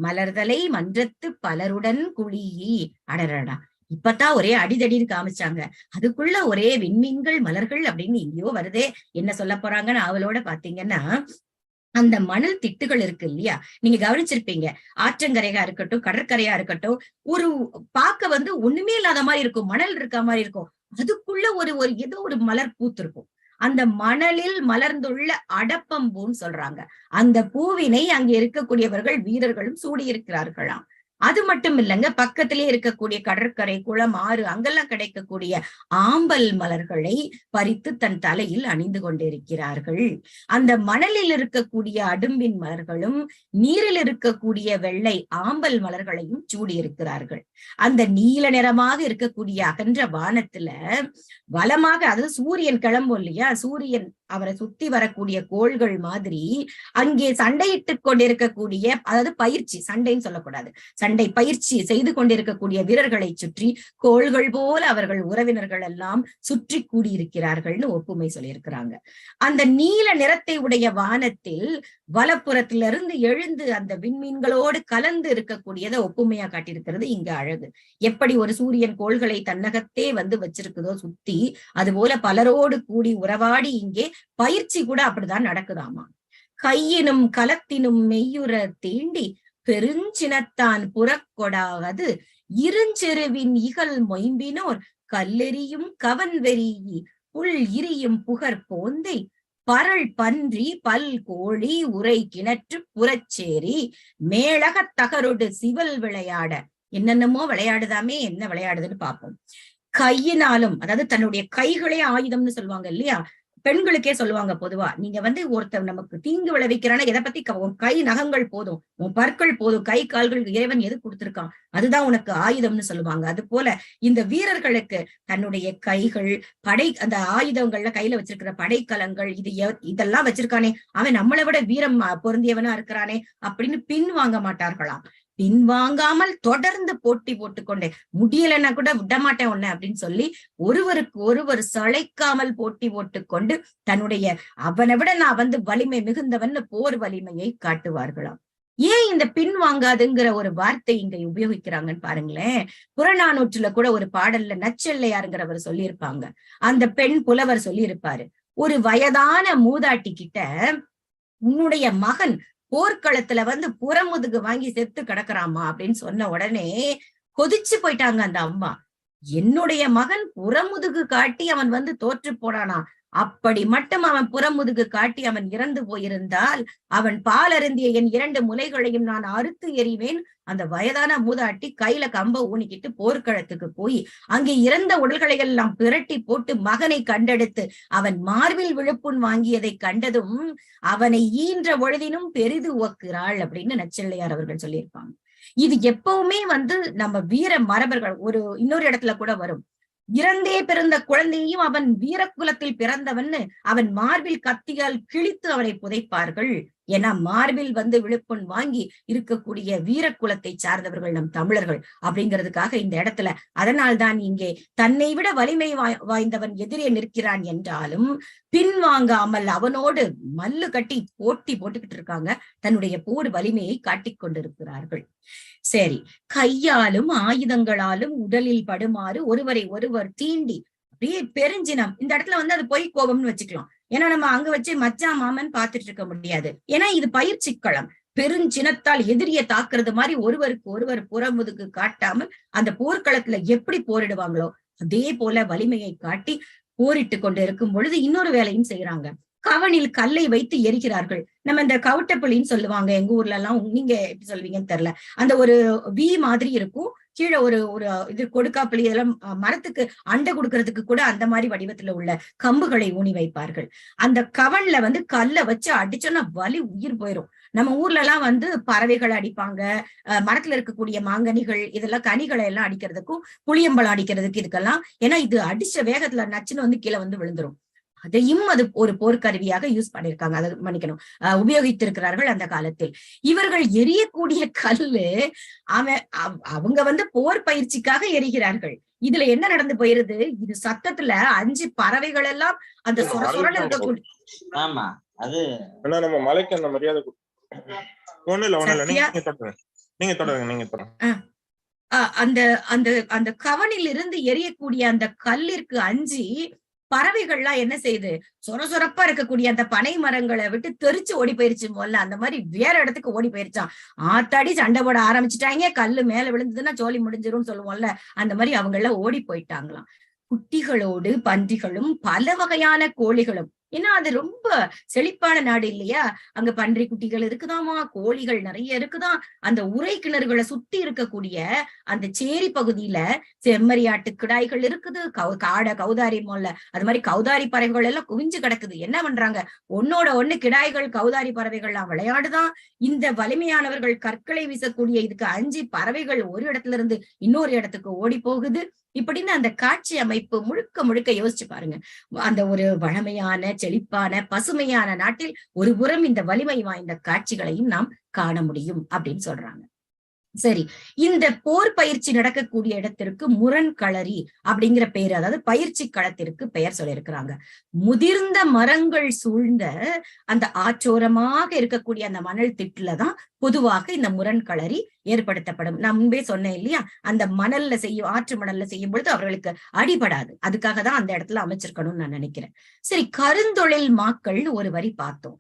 மலர்தலை மன்றத்து பலருடன் குழியி. அடரடா, இப்பதான் ஒரே அடிதடின்னு காமிச்சாங்க, அதுக்குள்ள ஒரே விண்மீன்கள் மலர்கள் அப்படின்னு எங்கேயோ வருதே, என்ன சொல்ல போறாங்கன்னு அவளோட பாத்தீங்கன்னா, அந்த மணல் திட்டுகள் இருக்கு இல்லையா, நீங்க கவனிச்சிருப்பீங்க, ஆற்றங்கரையா இருக்கட்டும் கடற்கரையா இருக்கட்டும், ஒரு பார்க்க ஒண்ணுமே இல்லாத மாதிரி இருக்கும், மணல் இருக்க மாதிரி இருக்கும், அதுக்குள்ள ஒரு ஏதோ ஒரு மலர் பூத்து இருக்கும். அந்த மணலில் மலர்ந்துள்ள அடப்பம்பூன்னு சொல்றாங்க. அந்த பூவினை அங்கே இருக்கக்கூடியவர்கள் வீரர்களும் சூடியிருக்கிறார்களாம். அது மட்டும் இல்லைங்க, பக்கத்திலே இருக்கக்கூடிய கடற்கரை, குளம், ஆறு அங்கெல்லாம் கிடைக்கக்கூடிய ஆம்பல் மலர்களை பறித்து தன் தலையில் அணிந்து கொண்டிருக்கிறார்கள். அந்த மணலில் இருக்கக்கூடிய அடும்பின் மலர்களும் நீரில் இருக்கக்கூடிய வெள்ளை ஆம்பல் மலர்களையும் சூடியிருக்கிறார்கள். அந்த நீல நிறமாக இருக்கக்கூடிய அகன்ற வானத்துல வலமாக, அதாவது சூரியன் கிளம்பும் இல்லையா, சூரியன் அவரை சுத்தி வரக்கூடிய கோள்கள் மாதிரி அங்கே சண்டையிட்டுக் கொண்டிருக்கக்கூடிய, அதாவது பயிற்சி, சண்டைன்னு சொல்லக்கூடாது, சண்டை பயிற்சி செய்து கொண்டிருக்கக்கூடிய வீரர்களை சுற்றி கோள்கள் போல அவர்கள் உறவினர்கள் எல்லாம் சுற்றி கூடியிருக்கிறார்கள்னு ஒப்புமை சொல்லியிருக்கிறாங்க. அந்த நீல நிறத்தை உடைய வானத்தில் வலப்புறத்திலிருந்து எழுந்து அந்த விண்மீன்களோடு கலந்து இருக்கக்கூடியதை ஒப்புமையா காட்டியிருக்கிறது இங்க அழகு. எப்படி ஒரு சூரியன் கோள்களை தன்னகத்தே வச்சிருக்குதோ சுத்தி, அது போல பலரோடு கூடி உறவாடி இங்கே பயிற்சி கூட அப்படிதான் நடக்குதாமா. கையினும் கலத்தினும் மெய்யுற தீண்டி பெருஞ்சினத்தான் புறக்கொடாவது இருஞ்செருவின் இகல் மொயம்பினோர் கல்லெறியும் கவன்வெறி புல் இரியும் புகர் போந்தை பரள் பன்றி பல் கோழி உரை கிணற்று புறச்சேரி மேளகத் தகரொடு சிவல் விளையாட. என்னென்னமோ விளையாடுதாமே, என்ன விளையாடுதுன்னு பார்ப்போம். கையினாலும், அதாவது தன்னுடைய கைகளே ஆயுதம்னு சொல்லுவாங்க இல்லையா, பெண்களுக்கே சொல்லுவாங்க பொதுவா, நீங்க ஒருத்தர் நமக்கு தீங்கு விளைவிக்கிறானா எதை பத்தி, உன் கை நகங்கள் போதும், உன் பற்கள் போதும், கை கால்கள் இறைவன் எது கொடுத்திருக்கான், அதுதான் உனக்கு ஆயுதம்னு சொல்லுவாங்க. அது போல இந்த வீரர்களுக்கு தன்னுடைய கைகள், அந்த ஆயுதங்கள்ல கையில வச்சிருக்கிற படைக்கலங்கள், இதெல்லாம் வச்சிருக்கானே, அவன் நம்மளை விட வீரம் பொருந்தியவனா இருக்கிறானே அப்படின்னு பின் வாங்க மாட்டார்களாம். பின்வாங்காமல் தொடர்ந்து போட்டி போட்டுக்கொண்டே, முடியலைன்னா கூட விடமாட்டேன் உன்ன அப்படின்னு சொல்லி ஒருவருக்கு ஒருவர் சளைக்காமல் போட்டி போட்டுக்கொண்டு தன்னுடைய, அவனை விட நான் வலிமை மிகுந்தவன் போர் வலிமையை காட்டுவார்களாம். ஏன் இந்த பின்வாங்காதுங்கிற ஒரு வார்த்தை இங்க உபயோகிக்கிறாங்கன்னு பாருங்களேன். புறநானூற்றுல கூட ஒரு பாடல்ல நச்செல்லையாருங்கிறவர் சொல்லியிருப்பாங்க. அந்த பெண் புலவர் சொல்லியிருப்பாரு, ஒரு வயதான மூதாட்டி கிட்ட உன்னுடைய மகன் போர்க்களத்துல புறமுதுகு வாங்கி செத்து கிடக்குறாமா அப்படின்னு சொன்ன உடனே கொதிச்சு போயிட்டாங்க அந்த அம்மா. என்னுடைய மகன் புறமுதுகு காட்டி அவன் தோற்று போனானா, அப்படி மட்டும் அவன் புறமுதுகு காட்டி அவன் இறந்து போயிருந்தால் அவன் பால் அருந்திய என் 2 முலைகளையும் நான் அறுத்து எறிவேன். அந்த வயதான மூதாட்டி கையில கம்ப ஊனிக்கிட்டு போர்க்களத்துக்கு போய் அங்கே இறந்த உடல்களை எல்லாம் பிரட்டி போட்டு மகனை கண்டெடுத்து அவன் மார்பில் விழுப்புண் வாங்கியதை கண்டதும் அவனை ஈன்ற பொழுதினும் பெரிது உவக்கிறாள் அப்படின்னு நச்செல்லையார் அவர்கள் சொல்லியிருப்பாங்க. இது எப்பவுமே நம்ம வீர மரபர்கள், இன்னொரு இடத்துல கூட வரும், இறந்தே பிறந்த குழந்தையையும் அவன் வீரக்குலத்தில் பிறந்தவன்னு அவன் மார்பில் கத்தியால் கிழித்து அவனை புதைப்பார்கள். ஏன்னா மார்பில் விழுப்புண் வாங்கி இருக்கக்கூடிய வீரக்குலத்தை சார்ந்தவர்கள் நம் தமிழர்கள் அப்படிங்கிறதுக்காக இந்த இடத்துல. அதனால்தான் இங்கே தன்னை விட வலிமை வாய்ந்தவன் எதிரே நிற்கிறான் என்றாலும் பின்வாங்காமல் அவனோடு மல்லு கட்டி போட்டி போட்டுக்கிட்டு இருக்காங்க. தன்னுடைய போர் வலிமையை காட்டிக் கொண்டிருக்கிறார்கள். சரி, கையாலும் ஆயுதங்களாலும் உடலில் படுமாறு ஒருவரை ஒருவர் தீண்டி அப்படியே பெருஞ்சினம். இந்த இடத்துல அது பொய் கோபம்னு வச்சுக்கலாம். ஏன்னா நம்ம அங்க வச்சு மச்சான் மாமன் பார்த்துட்டு இருக்க முடியாது. ஏன்னா இது பயிற்சி களம். பெருஞ்சினத்தால் எதிரிய தாக்குறது மாதிரி ஒருவருக்கு ஒருவர் புறமுதுக்கு காட்டாமல் அந்த போர்க்களத்துல எப்படி போரிடுவாங்களோ அதே போல வலிமையை காட்டி போரிட்டு கொண்டு இருக்கும் பொழுது இன்னொரு வேலையும் செய்யறாங்க. கவனில் கல்லை வைத்து எரிக்கிறார்கள். நம்ம இந்த கவுட்டப்புளின்னு சொல்லுவாங்க எங்க ஊர்ல எல்லாம், நீங்க எப்படி சொல்லுவீங்கன்னு தெரியல. அந்த ஒரு வி மாதிரி இருக்கும், கீழே ஒரு ஒரு இது கொடுக்காப்புளி, இதெல்லாம் மரத்துக்கு அண்டை கொடுக்கறதுக்கு கூட அந்த மாதிரி வடிவத்துல உள்ள கம்புகளை ஊனி வைப்பார்கள். அந்த கவன்ல கல்லை வச்சு அடிச்சோன்னா வலி உயிர் போயிரும். நம்ம ஊர்ல எல்லாம் பறவைகளை அடிப்பாங்க, மரத்துல இருக்கக்கூடிய மாங்கனிகள் இதெல்லாம் கனிகளை எல்லாம் அடிக்கிறதுக்கும் புளியம்பழம் அடிக்கிறதுக்கு இதுக்கெல்லாம். ஏன்னா இது அடிச்ச வேகத்துல நச்சுன்னு கீழே விழுந்துரும். அதையும் அது ஒரு போர்க்கருவியாக யூஸ் பண்ணிருக்காங்க, அதை மன்னிக்கணும், உபயோகித்திருக்கிறார்கள் அந்த காலத்தில். இவர்கள் எரியக்கூடிய கல்லு அவங்க போர் பயிற்சிக்காக எரிகிறார்கள். இதுல என்ன நடந்து போயிருது, இது சத்தத்துல 5 பறவைகள் எல்லாம் அந்த சொரசொரன்னு இருக்கக்கூடிய. ஆமா, அது நம்ம மலைக்கு அந்த மரியாதை அந்த அந்த அந்த கவனில் இருந்து எரியக்கூடிய அந்த கல்லிற்கு அஞ்சி பறவைகள்லாம் என்ன செய்யுது, சொரசொரப்பா இருக்கக்கூடிய அந்த பனை மரங்களை விட்டு தெரிச்சு ஓடி போயிருச்சு. முதல்ல அந்த மாதிரி வேற இடத்துக்கு ஓடி போயிருச்சான். ஆத்தாடி சண்டை போட ஆரம்பிச்சுட்டாங்க, கல்லு மேல விழுந்ததுன்னா சோழி முடிஞ்சிரும்னு சொல்லுவோம்ல, அந்த மாதிரி அவங்க எல்லாம் ஓடி போயிட்டாங்களாம். குட்டிகளோடு பன்றிகளும் பல வகையான கோழிகளும். ஏன்னா அது ரொம்ப செழிப்பான நாடு இல்லையா, அங்க பன்றி குட்டிகள் இருக்குதாமா, கோழிகள் நிறைய இருக்குதான். அந்த உரை கிணறுகளை சுத்தி இருக்கக்கூடிய அந்த சேரி பகுதியில செம்மறியாட்டு கிடாய்கள் இருக்குது, கௌதாரி மொல்ல அது மாதிரி கௌதாரி பறவைகள் எல்லாம் குவிஞ்சு கிடக்குது. என்ன பண்றாங்க, ஒன்னோட ஒண்ணு கிடாய்கள் கௌதாரி பறவைகள் எல்லாம் விளையாடுதான். இந்த வலிமையானவர்கள் கற்களை வீசக்கூடிய இதுக்கு 5 பறவைகள் ஒரு இடத்துல இருந்து இன்னொரு இடத்துக்கு ஓடி போகுது. இப்படின்னு அந்த காட்சி அமைப்பு முழுக்க முழுக்க யோசிச்சு பாருங்க. அந்த ஒரு வளமையான செழிப்பான பசுமையான நாட்டில் ஒரு புறம் இந்த வலிமை வாய்ந்த காட்சிகளையும் நாம் காண முடியும் அப்படின்னு சொல்றாங்க. சரி, இந்த போர் பயிற்சி நடக்கக்கூடிய இடத்திற்கு முரண்களரி அப்படிங்கிற பெயர், அதாவது பயிற்சி களத்திற்கு பெயர் சொல்லியிருக்கிறாங்க. முதிர்ந்த மரங்கள் சூழ்ந்த அந்த ஆற்றோரமாக இருக்கக்கூடிய அந்த மணல் திட்டுலதான் பொதுவாக இந்த முரண்களரி ஏற்படுத்தப்படும். நான் முன்பே சொன்னேன் இல்லையா, அந்த மணல்ல செய்யும், ஆற்று மணல்ல செய்யும் பொழுது அவர்களுக்கு அடிபடாது. அதுக்காக தான் அந்த இடத்துல அமைச்சிருக்கணும்னு நான் நினைக்கிறேன். சரி, கருந்தொழில் மாக்கள் ஒரு வரி பார்த்தோம்.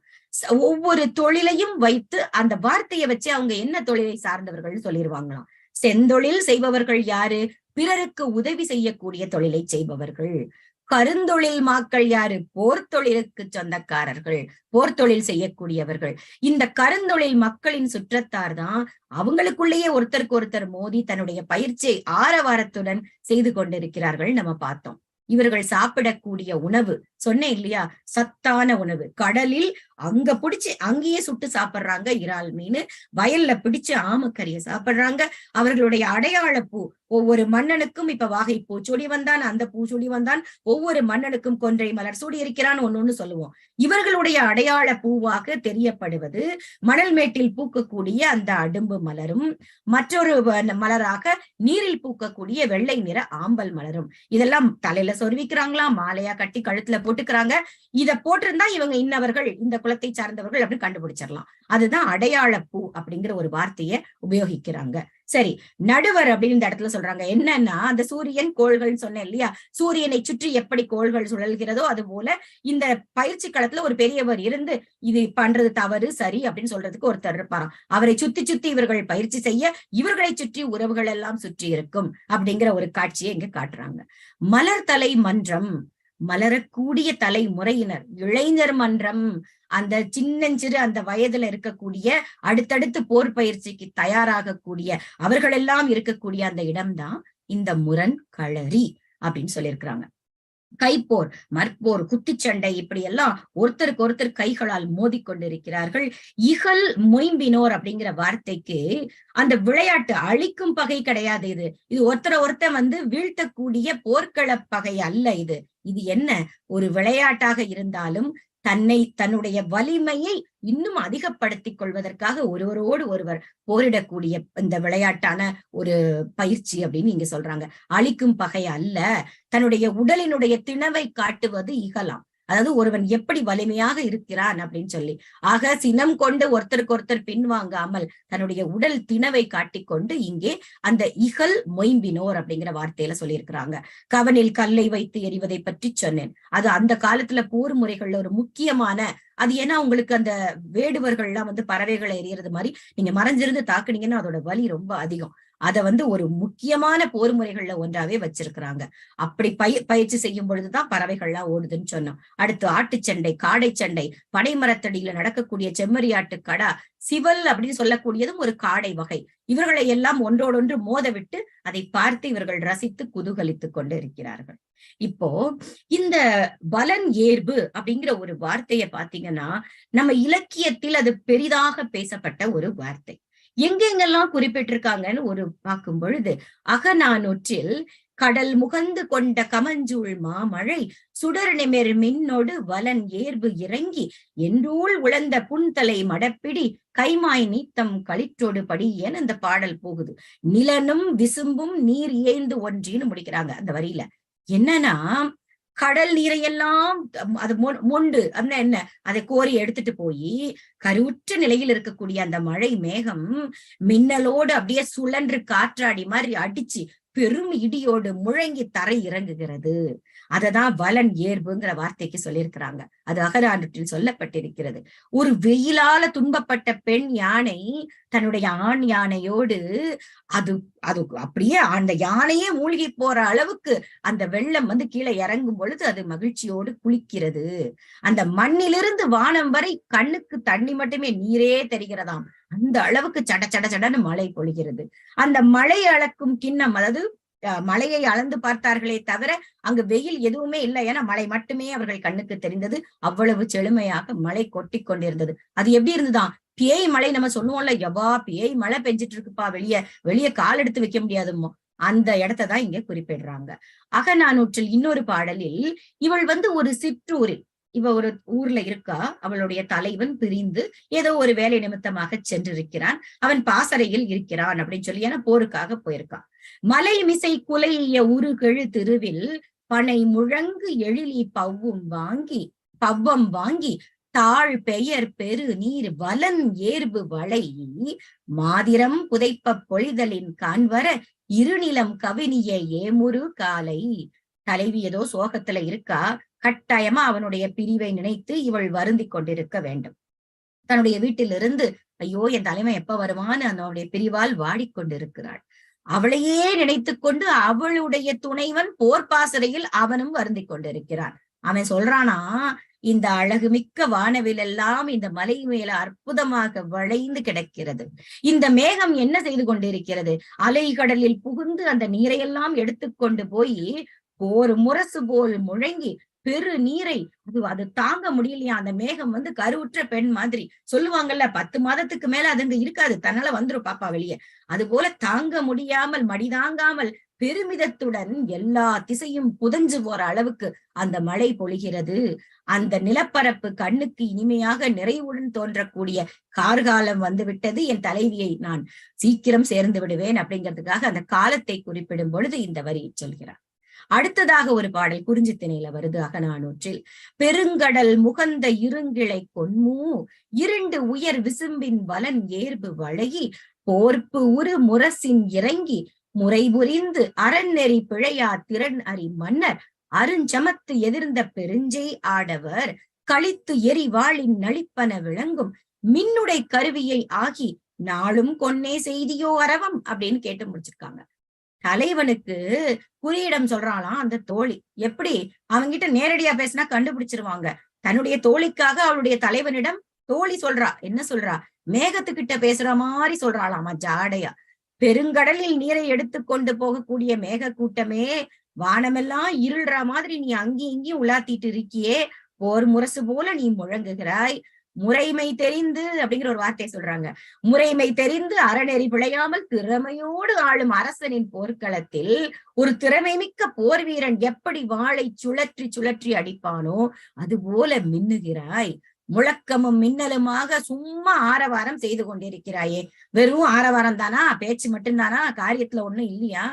ஒவ்வொரு தொழிலையும் வைத்து அந்த வார்த்தையை வச்சு அவங்க என்ன தொழிலை சார்ந்தவர்கள் சொல்லிடுவாங்களாம். செந்தொழில் செய்பவர்கள் யாரு, பிறருக்கு உதவி செய்யக்கூடிய தொழிலை செய்பவர்கள். கருந்தொழில் மாக்கள் யாரு, போர்த்தொழிலுக்கு சொந்தக்காரர்கள், போர்த்தொழில் செய்யக்கூடியவர்கள். இந்த கருந்தொழில் மக்களின் சுற்றத்தார் தான் அவங்களுக்குள்ளேயே ஒருத்தருக்கு ஒருத்தர் மோதி தன்னுடைய பயிற்சியை ஆரவாரத்துடன் செய்து கொண்டிருக்கிறார்கள் நம்ம பார்த்தோம். இவர்கள் சாப்பிடக்கூடிய உணவு சொன்னேன் இல்லையா, சத்தான உணவு. கடலில் அங்க பிடிச்சு அங்கேயே சுட்டு சாப்பிடுறாங்க இறால் மீன், வயல்ல பிடிச்சு ஆமக்கறியை சாப்பிடுறாங்க. அவர்களுடைய அடையாள பூ, ஒவ்வொரு மன்னனுக்கும் இப்ப வாகை பூ சூடி வந்தான், அந்த பூ சூடி வந்தான், ஒவ்வொரு மன்னனுக்கும் கொன்றை மலர் சூடி இருக்கிறான் ஒன்னொன்னு சொல்லுவோம். இவர்களுடைய அடையாள பூவாக தெரியப்படுவது மணல் மேட்டில் பூக்கக்கூடிய அந்த அடும்பு மலரும், மற்றொரு மலராக நீரில் பூக்கக்கூடிய வெள்ளை நிற ஆம்பல் மலரும். இதெல்லாம் தலையில சொருவிக்கிறாங்களாம், மாலையா கட்டி கழுத்துல போட்டுக்கிறாங்க. இத போட்டிருந்தா இவங்க இன்னவர்கள், இந்த குலத்தை சார்ந்தவர்கள் அப்படின்னு கண்டுபிடிச்சிடலாம். அதுதான் அடையாள பூ அப்படிங்கிற ஒரு வார்த்தையை உபயோகிக்கிறாங்க. சரி, நடுவர் அப்படின்னு இந்த இடத்துல சொல்றாங்க. என்னன்னா, அந்த சூரியன் கோள்கள் சொன்னேன் இல்லையா, சூரியனை சுற்றி எப்படி கோள்கள் சுழல்கிறதோ அது போல இந்த பயிற்சி களத்துல ஒரு பெரியவர் இருந்து இது பண்றது தவறு சரி அப்படின்னு சொல்றதுக்கு ஒருத்தர் இருப்பாராம். அவரை சுத்தி சுத்தி இவர்கள் பயிற்சி செய்ய, இவர்களை சுற்றி உறவுகள் எல்லாம் சுற்றி இருக்கும் அப்படிங்கிற ஒரு காட்சியை இங்க காட்டுறாங்க. மலர் தலை மன்றம், மலரக்கூடிய தலைமுறையினர், இளைஞர் மன்றம், அந்த சின்னஞ்சிறு அந்த வயதுல இருக்கக்கூடிய அடுத்தடுத்து போர் பயிற்சிக்கு தயாராகக்கூடிய அவர்கள் எல்லாம் இருக்கக்கூடிய அந்த இடம்தான் இந்த முரண் களரி அப்படின்னு சொல்லியிருக்கிறாங்க. கைப்போர், மற்போர், குத்துச்சண்டை இப்படி எல்லாம் ஒருத்தருக்கு ஒருத்தர் கைகளால் மோதிக்கொண்டிருக்கிறார்கள். இகல் மொயம்பினோர் அப்படிங்கிற வார்த்தைக்கு அந்த விளையாட்டு அழிக்கும் பகை கிடையாது. இது ஒருத்தரை வீழ்த்தக்கூடிய போர்க்கள பகை அல்ல. இது என்ன, ஒரு விளையாட்டாக இருந்தாலும் தன்னுடைய வலிமையை இன்னும் அதிகப்படுத்திக் கொள்வதற்காக ஒருவரோடு ஒருவர் போரிடக்கூடிய இந்த விளையாட்டான ஒரு பயிற்சி அப்படின்னு இங்க சொல்றாங்க. அழிக்கும் பகை அல்ல, தன்னுடைய உடலினுடைய திணவை காட்டுவது இகலாம். அதாவது ஒருவன் எப்படி வலிமையாக இருக்கிறான் அப்படின்னு சொல்லி. ஆக சினம் கொண்டு ஒருத்தருக்கு ஒருத்தர் பின்வாங்காமல் தன்னுடைய உடல் திணவை காட்டிக்கொண்டு இங்கே அந்த இகல் மொயம்பினோர் அப்படிங்கிற வார்த்தையில சொல்லியிருக்கிறாங்க. கவனில் கல்லை வைத்து எறிவதை பற்றி சொன்னேன். அது அந்த காலத்துல போர் முறைகள்ல ஒரு முக்கியமான, அது ஏன்னா உங்களுக்கு அந்த வேடுவர்கள்லாம் பறவைகளை எறியறது மாதிரி நீங்க மறைஞ்சிருந்து தாக்குனீங்கன்னா அதோட வலி ரொம்ப அதிகம். அத ஒரு முக்கியமான போர் முறைகள்ல ஒன்றாவே வச்சிருக்கிறாங்க. அப்படி பயிற்சி செய்யும் பொழுதுதான் பறவைகள்லாம் ஓடுதுன்னு சொன்னோம். அடுத்து ஆட்டுச்சண்டை, காடை சண்டை, பனைமரத்தடியில நடக்கக்கூடிய செம்மறியாட்டு கடா, சிவல் அப்படின்னு சொல்லக்கூடியதும் ஒரு காடை வகை. இவர்களை எல்லாம் ஒன்றோடொன்று மோத விட்டு அதை பார்த்து இவர்கள் ரசித்து குதூகலித்துக் கொண்டு இருக்கிறார்கள். இப்போ இந்த பலன் ஏர்பு அப்படிங்கிற ஒரு வார்த்தையை பாத்தீங்கன்னா நம்ம இலக்கியத்தில் அது பெரிதாக பேசப்பட்ட ஒரு வார்த்தை. எங்கெங்கெல்லாம் குறிப்பிட்டிருக்காங்கன்னு ஒரு பார்க்கும் பொழுது, அகநானூற்றில் கடல் முகந்து கொண்ட கமஞ்சூள் மாமழை சுடர் நிமிர் மின்னோடு வலன் ஏர்பு இறங்கி என்றூள் உழந்த புன்தலை மடப்பிடி கைமாய் நீத்தம் களிற்றோடு படி என அந்த பாடல் போகுது. நிலனும் விசும்பும் நீர் ஏய்ந்து ஒன்றின்னு முடிக்கிறாங்க அந்த வரியில. என்னன்னா, கடல் நீரையெல்லாம் அது மொண்டு அப்படின்னா என்ன, அதை கோரி எடுத்துட்டு போய் கருவுற்ற நிலையில் இருக்கக்கூடிய அந்த மழை மேகம் மின்னலோடு அப்படியே சுழன்று காற்றாடி மாதிரி அடிச்சு பெரும் இடியோடு முழங்கி தரை இறங்குகிறது. அததான் வலன் ஏர்புங்கிற வார்த்தைக்கு சொல்லியிருக்கிறாங்க. அது அகநானூற்றில் சொல்லப்பட்டிருக்கிறது. ஒரு வெயிலால துன்பப்பட்ட பெண் யானை தன்னுடைய ஆண் யானையோடு அது அப்படியே அந்த யானையே மூழ்கி போற அளவுக்கு அந்த வெள்ளம் கீழே இறங்கும் பொழுது அது மகிழ்ச்சியோடு குளிக்கிறது. அந்த மண்ணிலிருந்து வானம் வரை கண்ணுக்கு தண்ணி மட்டுமே நீரே தெரிகிறதாம். அந்த அளவுக்கு சட சட சடன்னு மழை பொழிகிறது. அந்த மழை அளக்கும் கிண்ணம், அதாவது மழையை அளந்து பார்த்தார்களே தவிர அங்கு வெயில் எதுவுமே இல்லை. ஏன்னா மழை மட்டுமே அவர்கள் கண்ணுக்கு தெரிந்தது. அவ்வளவு செழுமையாக மழை கொட்டி கொண்டிருந்தது. அது எப்படி இருந்துதான், பேய் மழை நம்ம சொல்லுவோம்ல, எவா பேய் மழை பெஞ்சிட்டு இருக்குப்பா, வெளியே கால் எடுத்து வைக்க முடியாதுமோ, அந்த இடத்தான் இங்க குறிப்பிடுறாங்க. அகநானூற்றில் இன்னொரு பாடலில் இவள் ஒரு சிற்றூரில், இவ ஒரு ஊர்ல இருக்கா, அவளுடைய தலைவன் பிரிந்து ஏதோ ஒரு வேலை நிமித்தமாக சென்றிருக்கிறான், அவன் பாசறையில் இருக்கிறான் அப்படின்னு சொல்லி, ஏன்னா போருக்காக போயிருக்கான். மலை மிசை குலைய உருகெழு திருவில் பனை முழங்கு எழிலி பவ்வம் வாங்கி தாழ் பெயர் பெரு நீர் வலன் ஏர்பு வளை மாதிரம் புதைப்ப பொழிதலின் காண்வர இருநிலம் கவினிய ஏமுரு காலை. தலைவி ஏதோ சோகத்துல இருக்கா, கட்டாயமா அவனுடைய பிரிவை நினைத்து இவள் வருந்தி கொண்டிருக்க வேண்டும். தன்னுடைய வீட்டிலிருந்து ஐயோ என் தலைவன் எப்ப வருவான்னு அவனுடைய பிரிவால் வாடிக்கொண்டிருக்கிறாள். அவளையே நினைத்து கொண்டு அவளுடைய துணைவன் போர்ப்பாசறையில் அவனும் வருந்தி கொண்டிருக்கிறான். அவன் சொல்றானா, இந்த அழகுமிக்க வானவில் எல்லாம் இந்த மலை மேல அற்புதமாக வளைந்து கிடக்கிறது. இந்த மேகம் என்ன செய்து கொண்டிருக்கிறது, அலைகடலில் புகுந்து அந்த நீரையெல்லாம் எடுத்துக்கொண்டு போய் போர் முரசு போல் முழங்கி பெரு நீரை அது தாங்க முடியலையா. அந்த மேகம் கருவுற்ற பெண் மாதிரி சொல்லுவாங்கல்ல, 10 மாதத்துக்கு மேல அது இருக்காது, தன்னால வந்துரும் பாப்பா வெளியே. அது போல தாங்க முடியாமல் மடிதாங்காமல் பெருமிதத்துடன் எல்லா திசையும் புதஞ்சு போற அளவுக்கு அந்த மழை பொழிகிறது. அந்த நிலப்பரப்பு கண்ணுக்கு இனிமையாக நிறைவுடன் தோன்றக்கூடிய கார்காலம் வந்துவிட்டது, என் தலைவியை நான் சீக்கிரம் சேர்ந்து விடுவேன் அப்படிங்கிறதுக்காக அந்த காலத்தை குறிப்பிடும் பொழுது இந்த வரியை சொல்கிறார். அடுத்ததாக ஒரு பாடல் குறிஞ்சி திணையில வருது அகநானூற்றில். பெருங்கடல் முகந்த இருங்கிளை கொன்மூ இருண்டு உயர் விசும்பின் வலன் ஏர்பு வழகி போர்ப்பு உரு முரசின் இறங்கி முறை புரிந்து அறநெறி பிழையா திறன் அறி மன்னர் அருஞ்சமத்து எதிர்ந்த பெருஞ்சை ஆடவர் கழித்து எரிவாளின் நளிப்பன விளங்கும் மின்னுடை கருவியை ஆகி நாளும் கொன்னே செய்தியோ அரவம் அப்படின்னு கேட்டு முடிச்சிருக்காங்க. தலைவனுக்கு குறியிடம் சொல்றாளாம் அந்த தோழி. எப்படி, அவங்கிட்ட நேரடியா பேசினா கண்டுபிடிச்சிருவாங்க. தன்னுடைய தோழிக்காக அவளுடைய தலைவனிடம் தோழி சொல்றா. என்ன சொல்றா, மேகத்துக்கிட்ட பேசுற மாதிரி சொல்றாளாமா ஜாடையா. பெருங்கடலில் நீரை எடுத்துக்கொண்டு போகக்கூடிய மேக கூட்டமே வானமெல்லாம் இருள்ற மாதிரி நீ அங்கேயும் இங்கேயும் உலாத்திட்டு இருக்கியே, போர் முரசு போல நீ முழங்குகிறாய். முறைமை தெரிந்து அப்படிங்கிற ஒரு வார்த்தையை சொல்றாங்க. முறைமை தெரிந்து அறநெறி பிழையாமல் திறமையோடு ஆளும் அரசனின் போர்க்களத்தில் ஒரு திறமை மிக்க போர் வீரன் எப்படி வாளை சுழற்றி சுழற்றி அடிப்பானோ அது போல மின்னுகிறாய். முழக்கமும் மின்னலுமாக சும்மா ஆரவாரம் செய்து கொண்டிருக்கிறாயே. வெறும் ஆரவாரம் தானா? பேச்சு மட்டும்தானா? காரியத்துல ஒண்ணும் இல்லையா?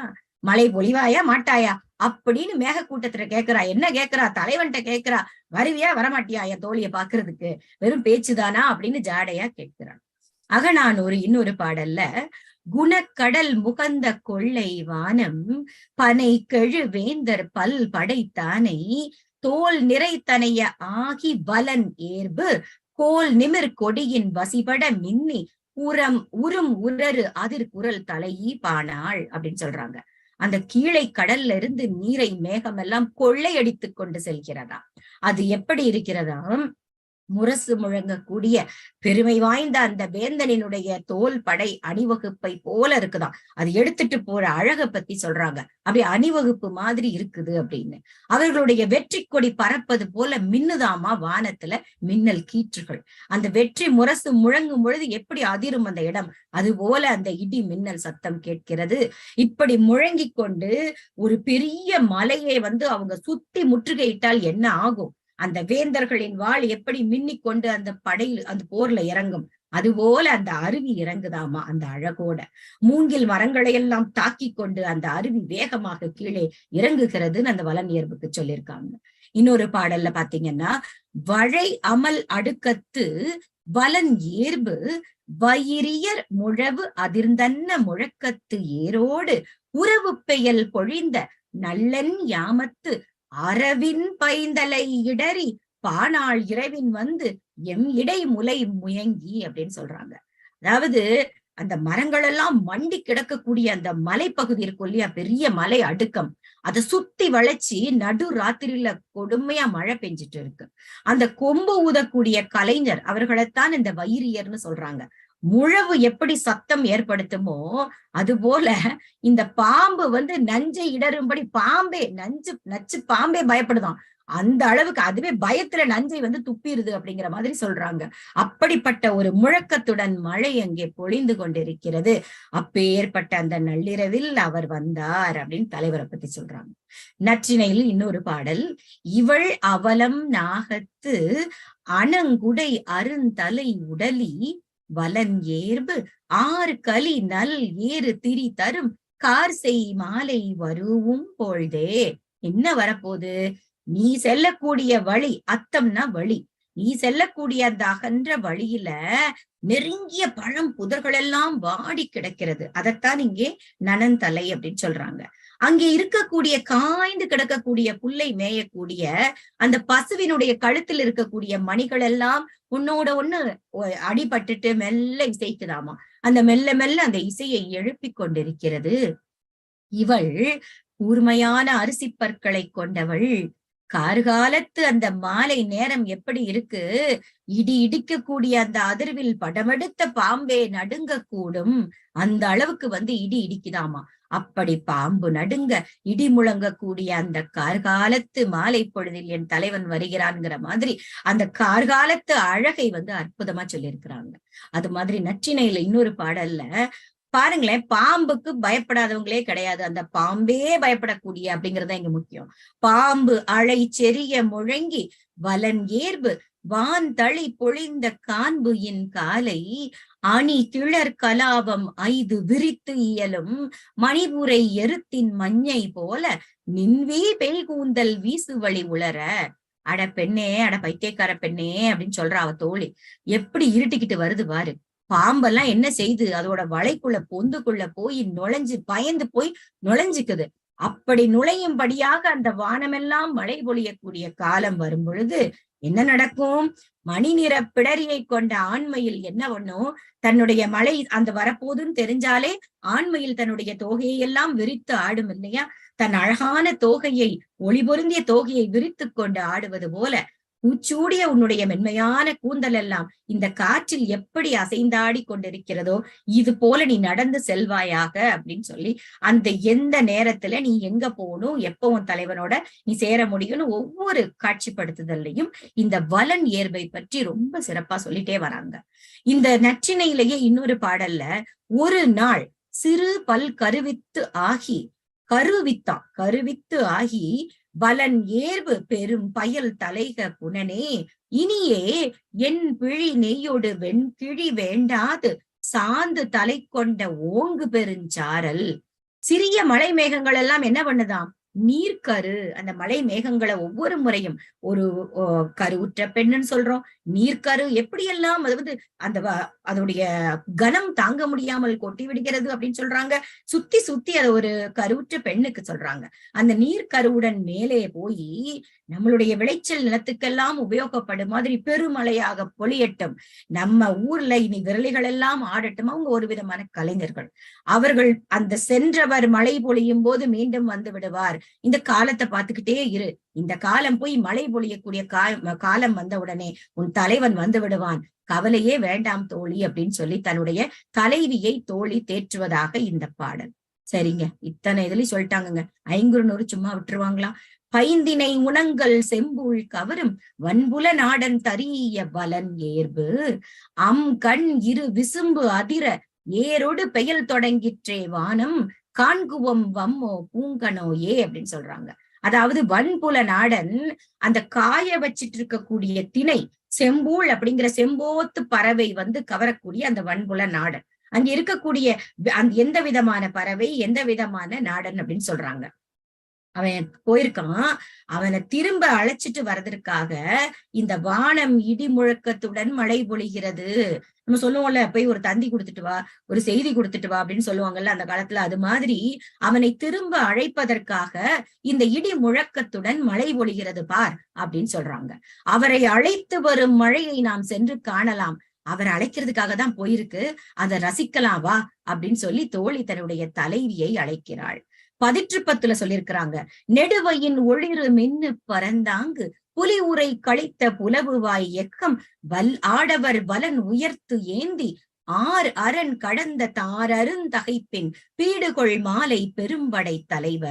மழை பொழிவாயா மாட்டாயா அப்படின்னு மேகக்கூட்டத்துல கேக்குறா. என்ன கேக்குறா? தலைவன்ட்ட கேக்குறா. வருவியா வரமாட்டியா என் தோழிய பாக்குறதுக்கு? வெறும் பேச்சுதானா அப்படின்னு ஜாடையா கேட்கிறான். அகநானூறு இன்னொரு பாடல்ல, குணக்கடல் முகந்த கொள்ளை வானம் பனை கெழு வேந்தர் பல் படைத்தானை தோல் நிறைத்தனைய ஆகி வலன் ஏர்பு கோல் நிமிர் கொடியின் வசிபட மின்னி உரும் உரறு அதிர் குரல் தலையி பானாள் அப்படின்னு சொல்றாங்க. அந்த கீழே கடல்ல இருந்து நீரை மேகம் எல்லாம் கொள்ளையடித்து கொண்டு செல்கிறதா. அது எப்படி இருக்கிறதா? முரசு முழங்கக்கூடிய பெருமை வாய்ந்த அந்த வேந்தனினுடைய தோல் படை அணிவகுப்பை போல இருக்குதாம். அது எடுத்துட்டு போற அழகை பத்தி சொல்றாங்க. அப்படி அணிவகுப்பு மாதிரி இருக்குது அப்படின்னு. அவர்களுடைய வெற்றி கொடி பறப்பது போல மின்னுதாமா வானத்துல மின்னல் கீற்றுகள். அந்த வெற்றி முரசு முழங்கும் பொழுது எப்படி அதிரும் அந்த இடம், அது போல அந்த இடி மின்னல் சத்தம் கேட்கிறது. இப்படி முழங்கி கொண்டு ஒரு பெரிய மலையை அவங்க சுத்தி முற்றுகையிட்டால் என்ன ஆகும்? அந்த வேந்தர்களின் வாள் எப்படி மின்னிக் கொண்டு அந்த படையில் அந்த போர்ல இறங்கும், அதுபோல அந்த அருவி இறங்குதாமா அந்த அழகோட. மூங்கில் மரங்களை எல்லாம் தாக்கி கொண்டு அந்த அருவி வேகமாக கீழே இறங்குகிறதுன்னு அந்த வலனியர்வுக்கு சொல்லியிருக்காங்க. இன்னொரு பாடல்ல பாத்தீங்கன்னா, வழை அமல் அடுக்கத்து வலன் ஏர்பு வயிரியர் முழவு அதிர்ந்தன்ன முழக்கத்து ஏரோடு உறவு பெயல் பொழிந்த நல்லன் யாமத்து அரவின் பைந்தலை இடறி பானாள் இரவின் வந்து எம் இடை முலை முயங்கி அப்படின்னு சொல்றாங்க. அதாவது அந்த மரங்கள் எல்லாம் மண்டி கிடக்கக்கூடிய அந்த மலைப்பகுதி இருக்கும் இல்லையா, பெரிய மலை அடுக்கம், அதை சுத்தி வளைச்சி நடு ராத்திரியில கொடுமையா மழை பெஞ்சிட்டு இருக்கு. அந்த கொம்பு ஊதக்கூடிய கலைஞர் அவர்களைத்தான் இந்த வயிரியர்னு சொல்றாங்க. முழவு எப்படி சத்தம் ஏற்படுத்துமோ அது போல இந்த பாம்பு நஞ்சை இடரும்படி பாம்பே நச்சு பாம்பே பயப்படுதான். அந்த அளவுக்கு அதுவே பயத்துல நஞ்சை துப்பிடுது அப்படிங்கிற மாதிரி சொல்றாங்க. அப்படிப்பட்ட ஒரு முழக்கத்துடன் மழை அங்கே பொழிந்து கொண்டிருக்கிறது. அப்பேற்பட்ட அந்த நள்ளிரவில் அவர் வந்தார் அப்படின்னு தலைவரை பத்தி சொல்றாங்க. நற்றிணையில் இன்னொரு பாடல், இவள் அவலம் நாகத்து அணங்குடை அருந்தலை உடலி வலன் ஏர்பு ஆறு களி நல் ஏறு திரி தரும் கார் செய் மாலை வருவும் பொழுதே. என்ன வரப்போகுது? நீ செல்லக்கூடிய வழி, அத்தம்னா வழி, நீ செல்லக்கூடிய அந்த அகன்ற வழியில நெருங்கிய பழம் புதர்கள் எல்லாம் வாடி கிடக்கிறது. அதைத்தான் இங்கே நனந்தலை அப்படின்னு சொல்றாங்க. அங்கே இருக்கக்கூடிய காய்ந்து கிடக்கக்கூடிய புல்லை மேயக்கூடிய அந்த பசுவினுடைய கழுத்தில் இருக்கக்கூடிய மணிகள் எல்லாம் உன்னோட ஒண்ணு அடிபட்டுட்டு மெல்ல இசைக்குதாமா. அந்த மெல்ல மெல்ல அந்த இசையை எழுப்பி கொண்டிருக்கிறது. இவள் கூர்மையான அரிசி பற்களை கொண்டவள். கார்காலத்து அந்த மாலை நேரம் எப்படி இருக்கு? இடி இடிக்கக்கூடிய அந்த அதிர்வில் படமெடுத்த பாம்பே நடுங்க கூடும். அந்த அளவுக்கு இடி இடிக்குதாமா. அப்படி பாம்பு நடுங்க இடி முழங்கக்கூடிய அந்த கார்காலத்து மாலை பொழுதில் என் தலைவன் வருகிறான்ங்கிற மாதிரி அந்த கார்காலத்து அழகை அற்புதமா சொல்லியிருக்கிறாங்க. அது மாதிரி நற்றிணையில இன்னொரு பாடல்ல பாருங்களேன், பாம்புக்கு பயப்படாதவங்களே கிடையாது, அந்த பாம்பே பயப்படக்கூடிய அப்படிங்கறத இங்க முக்கியம். பாம்பு அழை செறிய முழங்கி வலன் ஏர்பு வான் தளி பொழிந்த காண்பு என் காலை அணி கிளர் கலாபம் ஐது விரித்து இயலும் மணிபுரை எருத்தின் மஞ்சை போல நின்வே பெய்கூந்தல் வீசு வழி உளர. அட பெண்ணே, அட பைத்தியக்கார பெண்ணே அப்படின்னு சொல்ற அவ தோழி. எப்படி இருட்டிக்கிட்டு வருது பாரு. பாம்பெல்லாம் என்ன செய்து அதோட வலைக்குள்ள பொந்துக்குள்ள போய் நுழைஞ்சு பயந்து போய் நுழைஞ்சுக்குது. அப்படி நுழையும்படியாக அந்த வானமெல்லாம் மழை பொழியக்கூடிய காலம் வரும் பொழுது என்ன நடக்கும்? மணி நிற பிடரியை கொண்ட ஆண்மையில் என்ன பண்ணும்? தன்னுடைய மழை அந்த வரப்போதுன்னு தெரிஞ்சாலே ஆண்மையில் தன்னுடைய தோகையை எல்லாம் விரித்து ஆடும் இல்லையா? தன் அழகான தோகையை, ஒளி பொருந்திய தோகையை விரித்து கொண்டு ஆடுவது போல பூச்சூடிய உன்னுடைய மென்மையான கூந்தல் எல்லாம் இந்த காற்றில் எப்படி அசைந்தாடி கொண்டிருக்கிறதோ இது போல நீ நடந்து செல்வாயாக அப்படின்னு சொல்லி அந்த எந்த நேரத்துல நீ எங்க போகணும், எப்போ உன் தலைவனோட நீ சேர முடியும்னு ஒவ்வொரு காட்சிப்படுத்துதல்லையும் இந்த வலன் ஏர்பை பற்றி ரொம்ப சிறப்பா சொல்லிட்டே வராங்க. இந்த நற்றிணையிலேயே இன்னொரு பாடல்ல ஒரு நாள் சிறு பல் கருவித்து ஆகி வலன் ஏர்வு பெரும் பயல் தலைக புனனே இனியே என் பிழி நெய்யொடு வெண்கிழி வேண்டாது சாந்து தலை கொண்ட ஓங்கு பெருஞ்சாரல். சிறிய மலை மேகங்கள் எல்லாம் என்ன பண்ணுதாம், நீர்க்கரு. அந்த மலை மேகங்களை ஒவ்வொரு முறையும் ஒரு கருவுற்ற பெண்ணுன்னு சொல்றோம். நீர்க்கரு எப்படியெல்லாம் அது அந்த அதோடைய கனம் தாங்க முடியாமல் கொட்டி விடுகிறது அப்படின்னு சொல்றாங்க. சுத்தி சுத்தி அதை ஒரு கருவுற்ற பெண்ணுக்கு சொல்றாங்க. அந்த நீர்க்கருவுடன் மேலே போய் நம்மளுடைய விளைச்சல் நிலத்துக்கெல்லாம் உபயோகப்படும் மாதிரி பெருமழையாக பொழியட்டும், நம்ம ஊர்ல இனி விரலிகள் எல்லாம் ஆடட்டும். அவங்க ஒரு விதமான கலைஞர்கள். அவர்கள் அந்த சென்றவர் மழை பொழியும் போது மீண்டும் வந்து விடுவார். இந்த காலத்தை பார்த்துக்கிட்டே இரு, இந்த காலம் போய் மழை பொழியக்கூடிய காலம் வந்த உடனே உன் தலைவன் வந்து விடுவான், கவலையே வேண்டாம் தோழி அப்படின்னு சொல்லி தன்னுடைய தலைவியை தோழி தேற்றுவதாக இந்த பாடல். சரிங்க, இத்தனை இதுலயும் சொல்லிட்டாங்க. 500 சும்மா விட்டுருவாங்களா? பைந்தினை உணங்கள் செம்புள் கவரும் வன்புல நாடன் தரிய வலன் ஏர்பு அம் கண் இரு விசும்பு அதிர ஏரோடு பெயல் தொடங்கிற்றே வானம் காண்குவம் வம்மோ பூங்கனோ ஏ அப்படின்னு சொல்றாங்க. அதாவது வன்புல நாடன் அந்த காய வச்சிட்டு இருக்கக்கூடிய திணை செம்பூள் அப்படிங்கிற செம்போத்து பறவை வந்து கவரக்கூடிய அந்த வன்புல நாடன், அங்க இருக்கக்கூடிய எந்த விதமான பறவை, எந்த விதமான நாடன் அப்படின்னு சொல்றாங்க. அவன் போயிருக்கான், அவனை திரும்ப அழைச்சிட்டு வர்றதற்காக இந்த வானம் இடி முழக்கத்துடன் மழை பொழிகிறது. நம்ம சொல்லுவோம்ல, போய் ஒரு தந்தி கொடுத்துட்டு வா, ஒரு செய்தி கொடுத்துட்டு வா அப்படின்னு சொல்லுவாங்கல்ல அந்த காலத்துல. அது மாதிரி அவனை திரும்ப அழைப்பதற்காக இந்த இடி முழக்கத்துடன் மழை பொழிகிறது பார் அப்படின்னு சொல்றாங்க. அவரை அழைத்து வரும் மழையை நாம் சென்று காணலாம், அவர் அழைக்கிறதுக்காக தான் போயிருக்கு, அதை ரசிக்கலாம் வா அப்படின்னு சொல்லி தோழி தன்னுடைய தலைவியை அழைக்கிறாள். 10 சொல்லியிருக்கிறாங்க. நெடுவையின் ஒளிரு மின்னு பரந்தாங்கு புலி உரை கழித்த புலவுவாய் எக்கம் ஆடவர் வலன் உயர்த்து ஏந்தி அரண் கடந்த தாரருந்தகைப்பின் பீடுகொள் மாலை பெரும்படை தலைவ.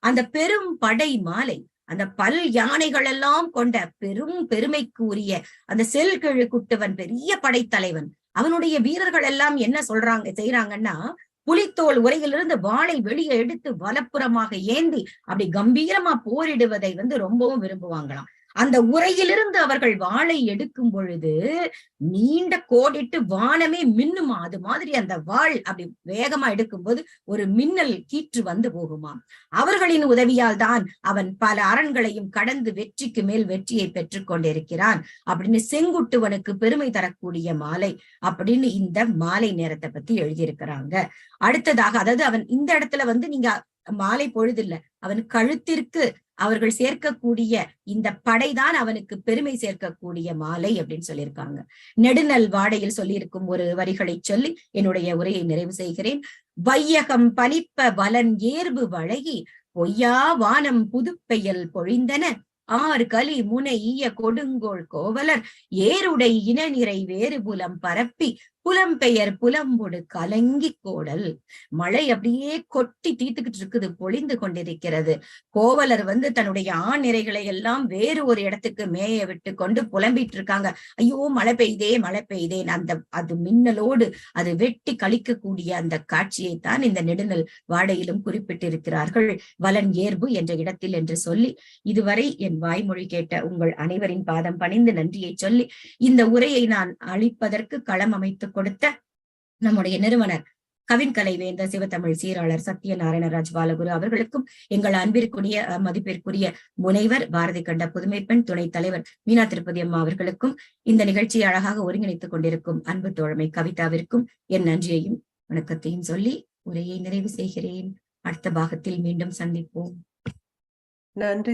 அந்த பெரும் படை மாலை, அந்த பல் யானைகள் எல்லாம் கொண்ட பெரும் பெருமைக்கு உரிய அந்த செல்கிழு குட்டுவன் பெரிய படைத்தலைவன். அவனுடைய வீரர்கள் எல்லாம் என்ன செய்யறாங்கன்னா, புலித்தோல் உரையிலிருந்து வாளை வெளியே எடுத்து வலப்புறமாக ஏந்தி அப்படி கம்பீரமா போரிடுவதை ரொம்பவும் விரும்புவாங்களாம். அந்த உரையிலிருந்து அவர்கள் வாளை எடுக்கும் பொழுது நீண்ட கோடிட்டு வானமே மின்னுமா, அது மாதிரி அந்த வாள் அப்படி வேகமா எடுக்கும்போது ஒரு மின்னல் கீற்று வந்து போகுமாம். அவர்களின் உதவியால் தான் அவன் பல அரண்களையும் கடந்து வெற்றிக்கு மேல் வெற்றியை பெற்றுக் கொண்டிருக்கிறான் அப்படின்னு செங்குட்டுவனுக்கு பெருமை தரக்கூடிய மாலை அப்படின்னு இந்த மாலை நேரத்தை பத்தி எழுதியிருக்கிறாங்க. அடுத்ததாக, அதாவது அவன் இந்த இடத்துல நீங்க மாலை பொழுது இல்ல, அவன் கழுத்திற்கு அவர்கள் சேர்க்கக்கூடிய இந்த படைதான் அவனுக்கு பெருமை சேர்க்கக்கூடிய மாலை அப்படின்னு சொல்லியிருக்காங்க. நெடுநல் வாடையில் சொல்லியிருக்கும் ஒரு வரிகளை சொல்லி என்னுடைய உரையை நிறைவு செய்கிறேன். வையகம் பனிப்ப வலன் ஏர்பு வழகி பொய்யா வானம் புதுப்பெயல் பொழிந்தன கலி முனை ஈய கொடுங்கோள் கோவலர் ஏருடை இனநிறை வேறு புலம் பரப்பி புலம்பெயர் புலம்பொடு கலங்கி கோடல். மழை அப்படியே கொட்டி தீத்துக்கிட்டு இருக்குது, பொழிந்து கொண்டிருக்கிறது. கோவலர் தன்னுடைய ஆணிரைகளை எல்லாம் வேறு ஒரு இடத்துக்கு மேய விட்டு கொண்டு புலம்பிட்டு இருக்காங்க. ஐயோ மழை பெய்தேன். அது மின்னலோடு அது வெட்டி கழிக்கக்கூடிய அந்த காட்சியைத்தான் இந்த நெடுநல் வாடையிலும் குறிப்பிட்டிருக்கிறார்கள், வலன் ஏர்பு என்ற இடத்தில் என்று சொல்லி. இதுவரை என் வாய்மொழி கேட்ட உங்கள் அனைவரின் பாதம் பணிந்து நன்றியை சொல்லி இந்த உரையை நான் அளிப்பதற்கு களம் அமைத்து கொடுத்த நம்முடைய நிறுவனர் கவின்கலை வேந்தர் சிவத்தமிழ் சீராளர் சத்யநாராயணராஜ் பாலகுரு அவர்களுக்கும், எங்கள் அன்பிற்குரிய மதிப்பிற்குரிய முனைவர் பாரதி கண்ட புதுமைப்பெண் துணைத் தலைவர் மீனா திருப்பதி அம்மா அவர்களுக்கும், இந்த நிகழ்ச்சியை அழகாக ஒருங்கிணைத்துக் கொண்டிருக்கும் அன்பு தோழமை கவிதாவிற்கும் என் நன்றியையும் வணக்கத்தையும் சொல்லி உரையை நிறைவு செய்கிறேன். அடுத்த பாகத்தில் மீண்டும் சந்திப்போம். நன்றி.